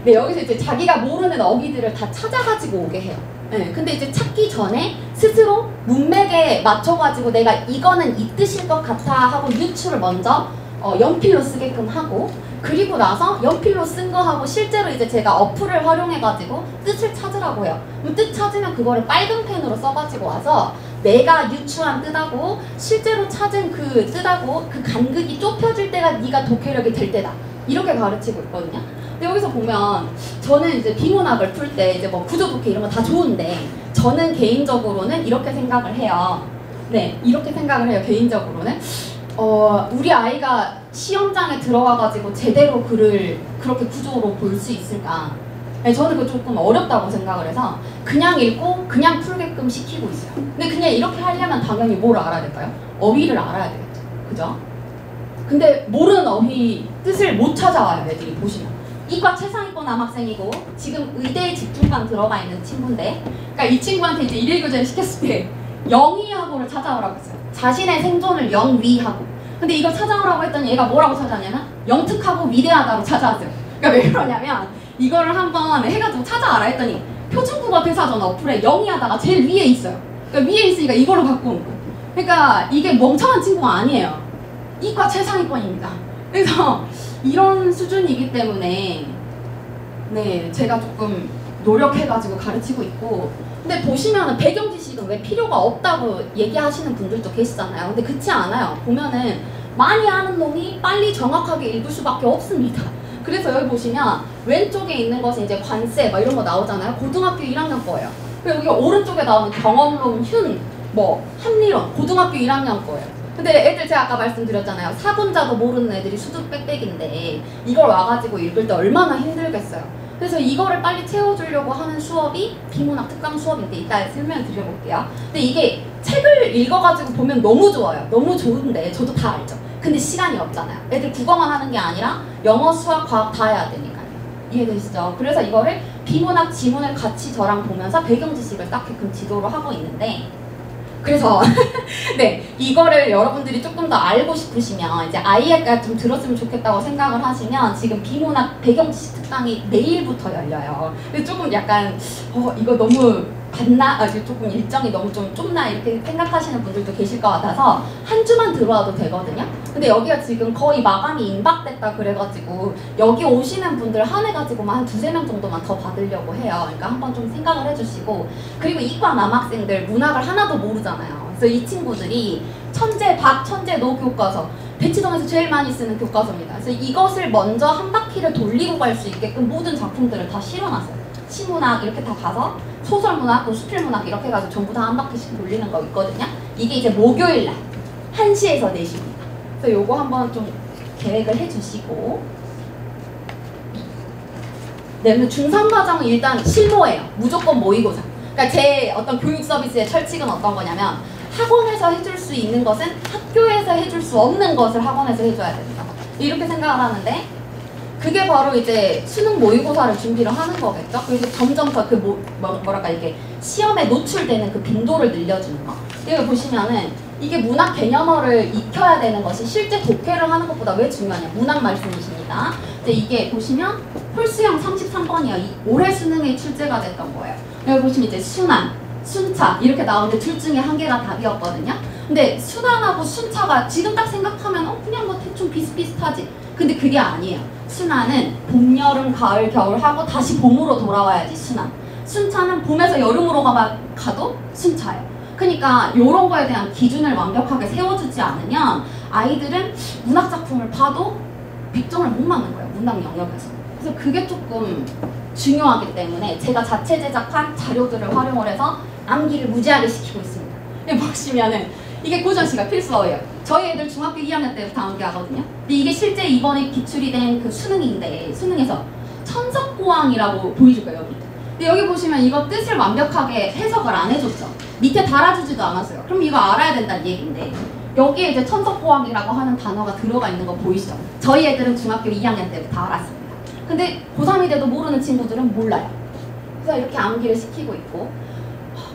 D: 네, 여기서 이제 자기가 모르는 어휘들을 다 찾아가지고 오게 해요. 네, 근데 이제 찾기 전에 스스로 문맥에 맞춰가지고 내가 이거는 이 뜻일 것 같아 하고 유추를 먼저 연필로 쓰게끔 하고, 그리고 나서 연필로 쓴 거 하고 실제로 이제 제가 어플을 활용해가지고 뜻을 찾으라고 해요. 그럼 뜻 찾으면 그거를 빨간 펜으로 써가지고 와서 내가 유추한 뜻하고 실제로 찾은 그 뜻하고 그 간극이 좁혀질 때가 네가 독해력이 될 때다. 이렇게 가르치고 있거든요. 근데 여기서 보면 저는 이제 비문학을 풀 때 이제 뭐 구조 독해 이런 거 다 좋은데 저는 개인적으로는 이렇게 생각을 해요. 네, 이렇게 생각을 해요. 개인적으로는 우리 아이가 시험장에 들어가가지고 제대로 글을 그렇게 구조로 볼 수 있을까? 네, 저는 그거 조금 어렵다고 생각을 해서 그냥 읽고 그냥 풀게끔 시키고 있어요. 근데 그냥 이렇게 하려면 당연히 뭘 알아야 될까요? 어휘를 알아야 되겠죠. 그죠? 근데 모르는 어휘 뜻을 못 찾아와요. 애들이 보시면. 이과 최상위권 남학생이고 지금 의대에 집중반 들어가 있는 친구인데, 그러니까 이 친구한테 이제 일일 교재를 시켰을 때 영위하고를 찾아오라고 했어요. 자신의 생존을 영위하고. 근데 이걸 찾아오라고 했더니 얘가 뭐라고 찾아왔냐면 영특하고 위대하다로 찾아왔어요. 그러니까 왜 그러냐면 이거를 한번 해가지고 찾아와라 했더니 표준국어 대사전 어플에 영위하다가 제일 위에 있어요. 그러니까 위에 있으니까 이걸로 갖고 온 거예요. 그러니까 이게 멍청한 친구가 아니에요. 이과 최상위권입니다. 그래서 이런 수준이기 때문에 네, 제가 조금 노력해가지고 가르치고 있고, 근데 보시면은 배경 지식은 왜 필요가 없다고 얘기하시는 분들도 계시잖아요. 근데 그렇지 않아요. 보면은 많이 아는 놈이 빨리 정확하게 읽을 수밖에 없습니다. 그래서 여기 보시면 왼쪽에 있는 것은 이제 관세 막 이런 거 나오잖아요. 고등학교 1학년 거예요. 그리고 여기 오른쪽에 나오는 경험론, 휨, 뭐 합리론 고등학교 1학년 거예요. 근데 애들 제가 아까 말씀드렸잖아요. 사군자도 모르는 애들이 수두 빽빽인데 이걸 와가지고 읽을 때 얼마나 힘들겠어요. 그래서 이거를 빨리 채워주려고 하는 수업이 비문학 특강 수업인데 이따 설명을 드려볼게요. 근데 이게 책을 읽어가지고 보면 너무 좋아요. 너무 좋은데 저도 다 알죠. 근데 시간이 없잖아요. 애들 국어만 하는 게 아니라 영어, 수학, 과학 다 해야 되니까요. 이해되시죠? 그래서 이거를 비문학 지문을 같이 저랑 보면서 배경 지식을 딱히끔 지도로 하고 있는데 그래서 네 이거를 여러분들이 조금 더 알고 싶으시면 이제 아이가 좀 들었으면 좋겠다고 생각을 하시면 지금 비문학 배경 지식 특강이 내일부터 열려요. 근데 조금 약간 이거 너무 봤나? 조금 일정이 너무 좀 좁나 이렇게 생각하시는 분들도 계실 것 같아서 한 주만 들어와도 되거든요. 근데 여기가 지금 거의 마감이 임박됐다 그래가지고 여기 오시는 분들 한해가지고만 한 2~3명 정도만 더 받으려고 해요. 그러니까 한번 좀 생각을 해주시고 그리고 이과 남학생들 문학을 하나도 모르잖아요. 그래서 이 친구들이 천재 박, 천재 노 교과서 대치동에서 제일 많이 쓰는 교과서입니다. 그래서 이것을 먼저 한 바퀴를 돌리고 갈 수 있게끔 모든 작품들을 다 실어놨어요. 시문학 이렇게 다 가서 소설문학, 또 수필문학 이렇게 해가지고 전부 다 한 바퀴씩 돌리는 거 있거든요. 이게 이제 목요일날 1시에서 4시입니다. 그래서 요거 한번 좀 계획을 해주시고 네, 그럼 중3과정은 일단 실모예요. 무조건 모의고사. 그러니까 제 어떤 교육 서비스의 철칙은 어떤 거냐면 학원에서 해줄 수 있는 것은 학교에서 해줄 수 없는 것을 학원에서 해줘야 됩니다. 이렇게 생각을 하는데 그게 바로 이제 수능 모의고사를 준비를 하는 거겠죠. 그래서 점점 더 그 뭐랄까 이게 시험에 노출되는 그 빈도를 늘려주는 거. 여기 보시면은 이게 문학 개념어를 익혀야 되는 것이 실제 독해를 하는 것보다 왜 중요하냐. 문학 말씀이십니다. 근데 이게 보시면 홀수형 33번이요. 올해 수능에 출제가 됐던 거예요. 여기 보시면 이제 순환, 순차 이렇게 나오는데 둘 중에 한 개가 답이었거든요. 근데 순환하고 순차가 지금 딱 생각하면 그냥 뭐 대충 비슷비슷하지. 근데 그게 아니에요. 순환은 봄, 여름, 가을, 겨울 하고 다시 봄으로 돌아와야지 순환. 순차는 봄에서 여름으로 가도 순차예요. 그러니까 이런 거에 대한 기준을 완벽하게 세워주지 않으면 아이들은 문학 작품을 봐도 100점을 못 맞는 거예요. 문학 영역에서. 그래서 그게 조금 중요하기 때문에 제가 자체 제작한 자료들을 활용을 해서 암기를 무지하게 시키고 있습니다. 여기 보시면은 이게 고전시가 필수어예요. 저희 애들 중학교 2학년 때부터 암기하거든요. 근데 이게 실제 이번에 기출이 된 그 수능인데 수능에서 천석고왕이라고 보이실 거예요. 여기. 근데 여기 보시면 이거 뜻을 완벽하게 해석을 안 해줬죠. 밑에 달아주지도 않았어요. 그럼 이거 알아야 된다는 얘기인데 여기에 이제 천석고왕이라고 하는 단어가 들어가 있는 거 보이시죠? 저희 애들은 중학교 2학년 때부터 알았습니다. 근데 고3이 돼도 모르는 친구들은 몰라요. 그래서 이렇게 암기를 시키고 있고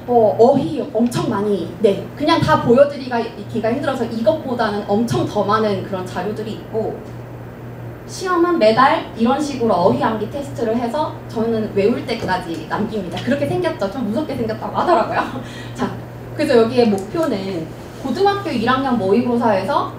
D: 어휘 엄청 많이 그냥 다 보여드리기가 힘들어서 이것보다는 엄청 더 많은 그런 자료들이 있고 시험은 매달 이런 식으로 어휘 암기 테스트를 해서 저는 외울 때까지 남깁니다. 그렇게 생겼죠. 좀 무섭게 생겼다고 하더라고요. 자, 그래서 여기에 목표는 고등학교 1학년 모의고사에서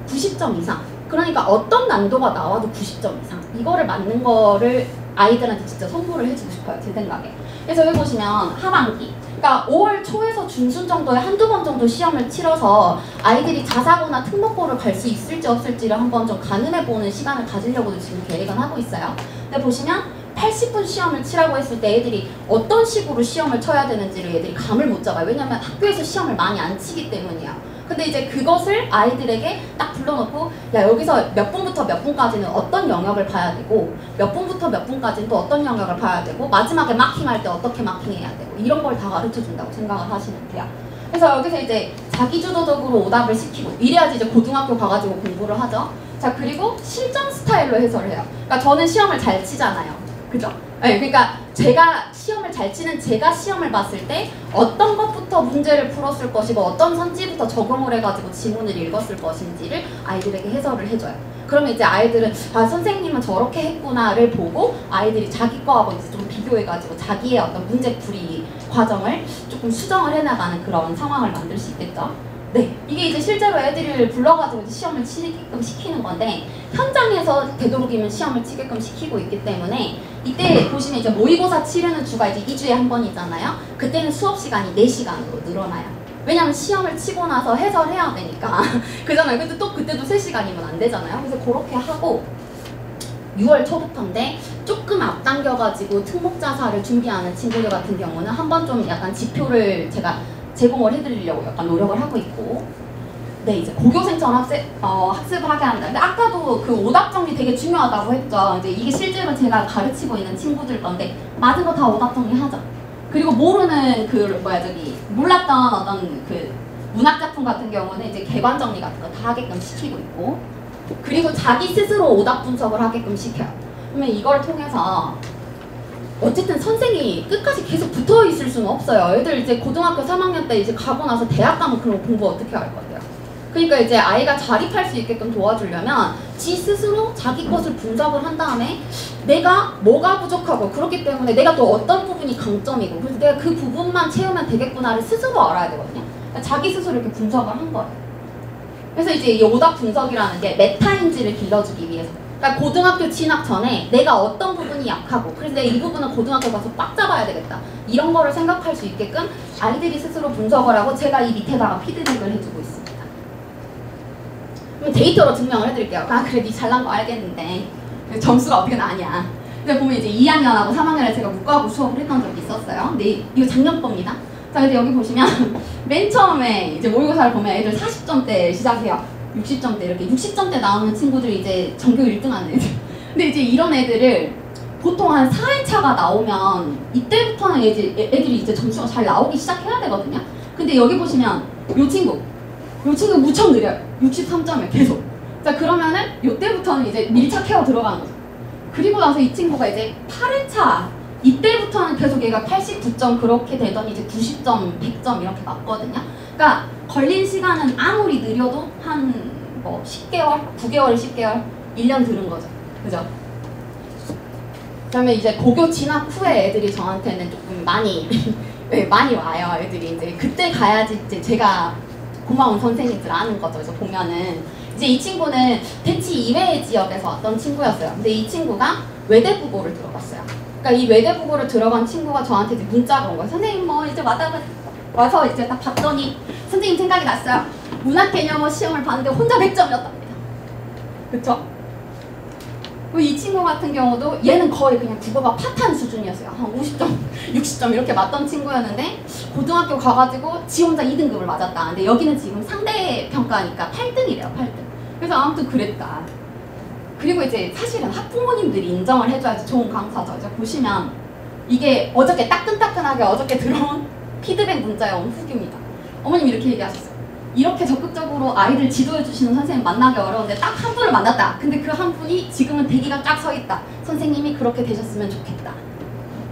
D: 90점 이상. 그러니까 어떤 난도가 나와도 90점 이상. 이거를 맞는 거를 아이들한테 진짜 선물을 해주고 싶어요. 제 생각에. 그래서 여기 보시면 하반기. 그러니까 5월 초에서 중순 정도에 한두 번 정도 시험을 치러서 아이들이 자사고나 특목고를 갈 수 있을지 없을지를 한번 좀 가늠해보는 시간을 가지려고도 지금 계획은 하고 있어요. 근데 보시면 80분 시험을 치라고 했을 때 애들이 어떤 식으로 시험을 쳐야 되는지를 애들이 감을 못 잡아요. 왜냐면 학교에서 시험을 많이 안 치기 때문이에요. 근데 이제 그것을 아이들에게 딱 불러놓고 야 여기서 몇 분부터 몇 분까지는 어떤 영역을 봐야 되고 몇 분부터 몇 분까지는 또 어떤 영역을 봐야 되고 마지막에 마킹할 때 어떻게 마킹해야 되고 이런 걸 다 가르쳐준다고 생각을 하시면 돼요. 그래서 여기서 이제 자기주도적으로 오답을 시키고 이래야지 이제 고등학교 가가지고 공부를 하죠. 자 그리고 실전 스타일로 해설을 해요. 그러니까 저는 시험을 잘 치잖아요. 그죠? 네, 그러니까 제가 시험을 잘 치는 제가 시험을 봤을 때 어떤 것부터 문제를 풀었을 것이고 어떤 선지부터 적용을 해가지고 지문을 읽었을 것인지를 아이들에게 해설을 해줘요. 그러면 이제 아이들은 아 선생님은 저렇게 했구나를 보고 아이들이 자기 거하고 이제 좀 비교해가지고 자기의 어떤 문제풀이 과정을 조금 수정을 해나가는 그런 상황을 만들 수 있겠죠. 네, 이게 이제 실제로 애들을 불러가지고 이제 시험을 치게끔 시키는 건데 현장에서 되도록이면 시험을 치게끔 시키고 있기 때문에 이때 보시면 이제 모의고사 치르는 주가 이제 2주에 한 번이잖아요. 그때는 수업 시간이 4시간으로 늘어나요. 왜냐면 시험을 치고 나서 해설해야 되니까 그잖아요. 근데 또 그때도 3시간이면 안 되잖아요. 그래서 그렇게 하고 6월 초부터인데 조금 앞당겨가지고 특목자사를 준비하는 친구들 같은 경우는 한번 좀 약간 지표를 제가 제공을 해드리려고 약간 노력을 하고 있고 네, 이제 고교생처럼 학습을 하게 한다. 근데 아까도 그 오답 정리 되게 중요하다고 했죠. 이제 이게 실제로 제가 가르치고 있는 친구들 건데 맞은 거 다 오답 정리하죠. 그리고 모르는 몰랐던 어떤 그 문학 작품 같은 경우는 이제 개관 정리 같은 거 다 하게끔 시키고 있고, 그리고 자기 스스로 오답 분석을 하게끔 시켜요. 그러면 이걸 통해서 어쨌든 선생이 끝까지 계속 붙어 있을 수는 없어요. 애들 이제 고등학교 3학년 때 이제 가고 나서 대학 가면 그럼 공부 어떻게 할 건데요? 그러니까 이제 아이가 자립할 수 있게끔 도와주려면 지 스스로 자기 것을 분석을 한 다음에 내가 뭐가 부족하고 그렇기 때문에 내가 또 어떤 부분이 강점이고 그래서 내가 그 부분만 채우면 되겠구나를 스스로 알아야 되거든요. 그러니까 자기 스스로 이렇게 분석을 한 거예요. 그래서 이제 이 오답 분석이라는 게 메타인지를 길러주기 위해서, 그러니까 고등학교 진학 전에 내가 어떤 부분이 약하고 그래서 내가 이 부분은 고등학교 가서 빡 잡아야 되겠다 이런 거를 생각할 수 있게끔 아이들이 스스로 분석을 하고 제가 이 밑에다가 피드백을 해주고 있습니다. 그럼 데이터로 증명을 해드릴게요. 아 그래 니 잘난 거 알겠는데 점수가 어떻게 나냐. 근데 보면 이제 2학년하고 3학년에 제가 문과하고 수업을 했던 적이 있었어요. 근데 이거 작년 겁니다. 자 근데 여기 보시면 맨 처음에 이제 모의고사를 보면 애들 40점대 시작해요. 60점대 이렇게 60점대 나오는 친구들이 이제 전교 1등 하는 애들. 근데 이제 이런 애들을 보통 한 4회차가 나오면 이때부터는 애들이 이제 점수가 잘 나오기 시작해야 되거든요. 근데 여기 보시면 요 친구 무척 느려요. 63점에 계속. 자 그러면은 요때부터는 이제 밀착해서 들어가는 거죠. 그리고 나서 이 친구가 이제 8회차 이때부터는 계속 얘가 89점 그렇게 되더니 이제 90점, 100점 이렇게 맞거든요. 그러니까 걸린 시간은 아무리 느려도 한 뭐 10개월, 9개월, 10개월, 1년 들은 거죠. 그죠? 그다음에 이제 고교 진학 후에 애들이 저한테는 조금 많이 네, 많이 와요. 애들이 이제 그때 가야지 이제 제가 고마운 선생님들 아는 거죠. 그래서 보면은 이제 이 친구는 대치 이외의 지역에서 왔던 친구였어요. 근데 이 친구가 외대국어를 들어갔어요. 그러니까 이 외대국어를 들어간 친구가 저한테 이제 문자가 온 거예요. 선생님 뭐 이제 와서 이제 딱 봤더니 선생님 생각이 났어요. 문학 개념어 시험을 봤는데 혼자 100점이었답니다. 그쵸? 이 친구 같은 경우도 얘는 거의 그냥 국어가 파탄 수준이었어요. 한 50점, 60점 이렇게 맞던 친구였는데 고등학교 가가지고 지 혼자 2등급을 맞았다. 근데 여기는 지금 상대 평가니까 8등이래요. 8등. 그래서 아무튼 그랬다. 그리고 이제 사실은 학부모님들이 인정을 해줘야지 좋은 강사죠. 이제 보시면 이게 어저께 따끈따끈하게 어저께 들어온 피드백 문자에 온 후기입니다. 어머님 이렇게 얘기하셨어요. 이렇게 적극적으로 아이들 지도해주시는 선생님 만나기 어려운데 딱 한 분을 만났다. 근데 그 한 분이 지금은 대기가 쫙 서 있다. 선생님이 그렇게 되셨으면 좋겠다.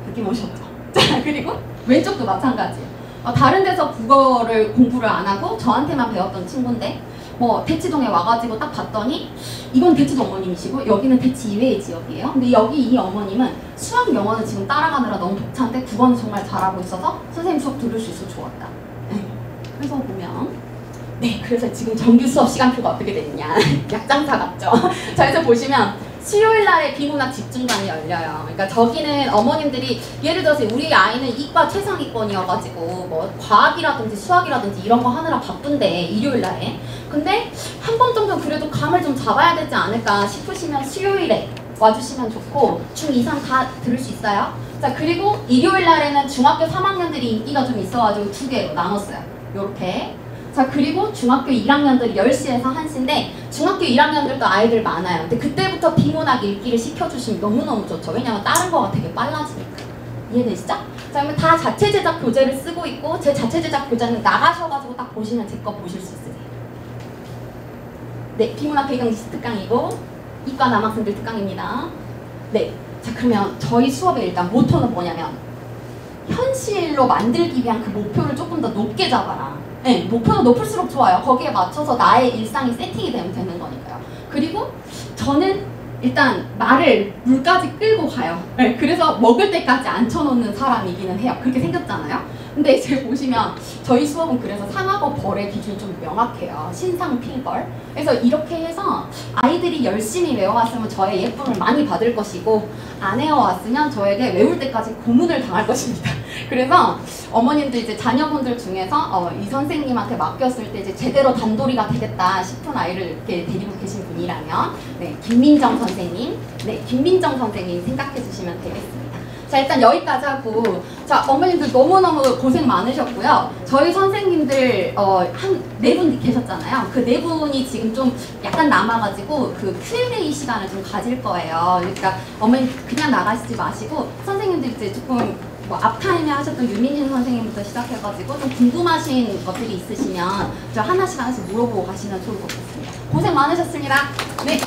D: 느낌 오셨죠? 자 그리고 왼쪽도 마찬가지예요. 다른 데서 국어를 공부를 안 하고 저한테만 배웠던 친구인데 뭐 대치동에 와가지고 딱 봤더니 이건 대치동 어머님이시고 여기는 대치 이외의 지역이에요. 근데 여기 이 어머님은 수학 영어는 지금 따라가느라 너무 벅찬데 국어는 정말 잘하고 있어서 선생님 수업 들을 수 있어 좋았다. 그래서 보면 네, 그래서 지금 정규 수업 시간표가 어떻게 되느냐. 약장사 같죠? 자, 그래서 보시면 수요일 날에 비문학 집중반이 열려요. 그러니까 저기는 어머님들이 예를 들어서 우리 아이는 이과 최상위권이어가지고 뭐 과학이라든지 수학이라든지 이런 거 하느라 바쁜데 일요일 날에 근데 한 번 정도 그래도 감을 좀 잡아야 되지 않을까 싶으시면 수요일에 와주시면 좋고 중2, 3 다 들을 수 있어요. 자, 그리고 일요일 날에는 중학교 3학년들이 인기가 좀 있어가지고 2개로 나눴어요. 요렇게. 자 그리고 중학교 1학년들이 10시에서 1시인데 중학교 1학년들도 아이들 많아요. 근데 그때부터 비문학 읽기를 시켜주시면 너무너무 좋죠. 왜냐면 다른 거가 되게 빨라지니까. 이해되시죠? 자 그러면 다 자체 제작 교재를 쓰고 있고 제 자체 제작 교재는 나가셔가지고 딱 보시면 제 거 보실 수 있으세요. 네, 비문학 배경지식 특강이고 이과 남학생들 특강입니다. 네, 자 그러면 저희 수업의 일단 모토는 뭐냐면 현실로 만들기 위한 그 목표를 조금 더 높게 잡아라. 네, 목표가 높을수록 좋아요. 거기에 맞춰서 나의 일상이 세팅이 되면 되는 거니까요. 그리고 저는 일단 말을 물까지 끌고 가요. 네, 그래서 먹을 때까지 앉혀놓는 사람이기는 해요. 그렇게 생겼잖아요. 근데 이제 보시면 저희 수업은 그래서 상하고 벌의 기준이 좀 명확해요. 신상, 필벌. 그래서 이렇게 해서 아이들이 열심히 외워왔으면 저의 예쁨을 많이 받을 것이고 안 외워왔으면 저에게 외울 때까지 고문을 당할 것입니다. 그래서 어머님들 이제 자녀분들 중에서 이 선생님한테 맡겼을 때 이제 제대로 단돌이가 되겠다 싶은 아이를 이렇게 데리고 계신 분이라면 네, 김민정 선생님 생각해 주시면 되겠습니다. 자, 자, 일단 여기까지 하고, 자, 어머님들 너무너무 고생 많으셨고요. 저희 선생님들, 한 4분 계셨잖아요. 그 4분이 지금 좀 약간 남아가지고, 그 Q&A 시간을 좀 가질 거예요. 그러니까 어머님 그냥 나가시지 마시고, 선생님들 이제 조금, 뭐 앞타임에 하셨던 유민희 선생님부터 시작해가지고 좀 궁금하신 것들이 있으시면 저 하나씩 물어보고 가시면 좋을 것 같습니다. 고생 많으셨습니다. 네.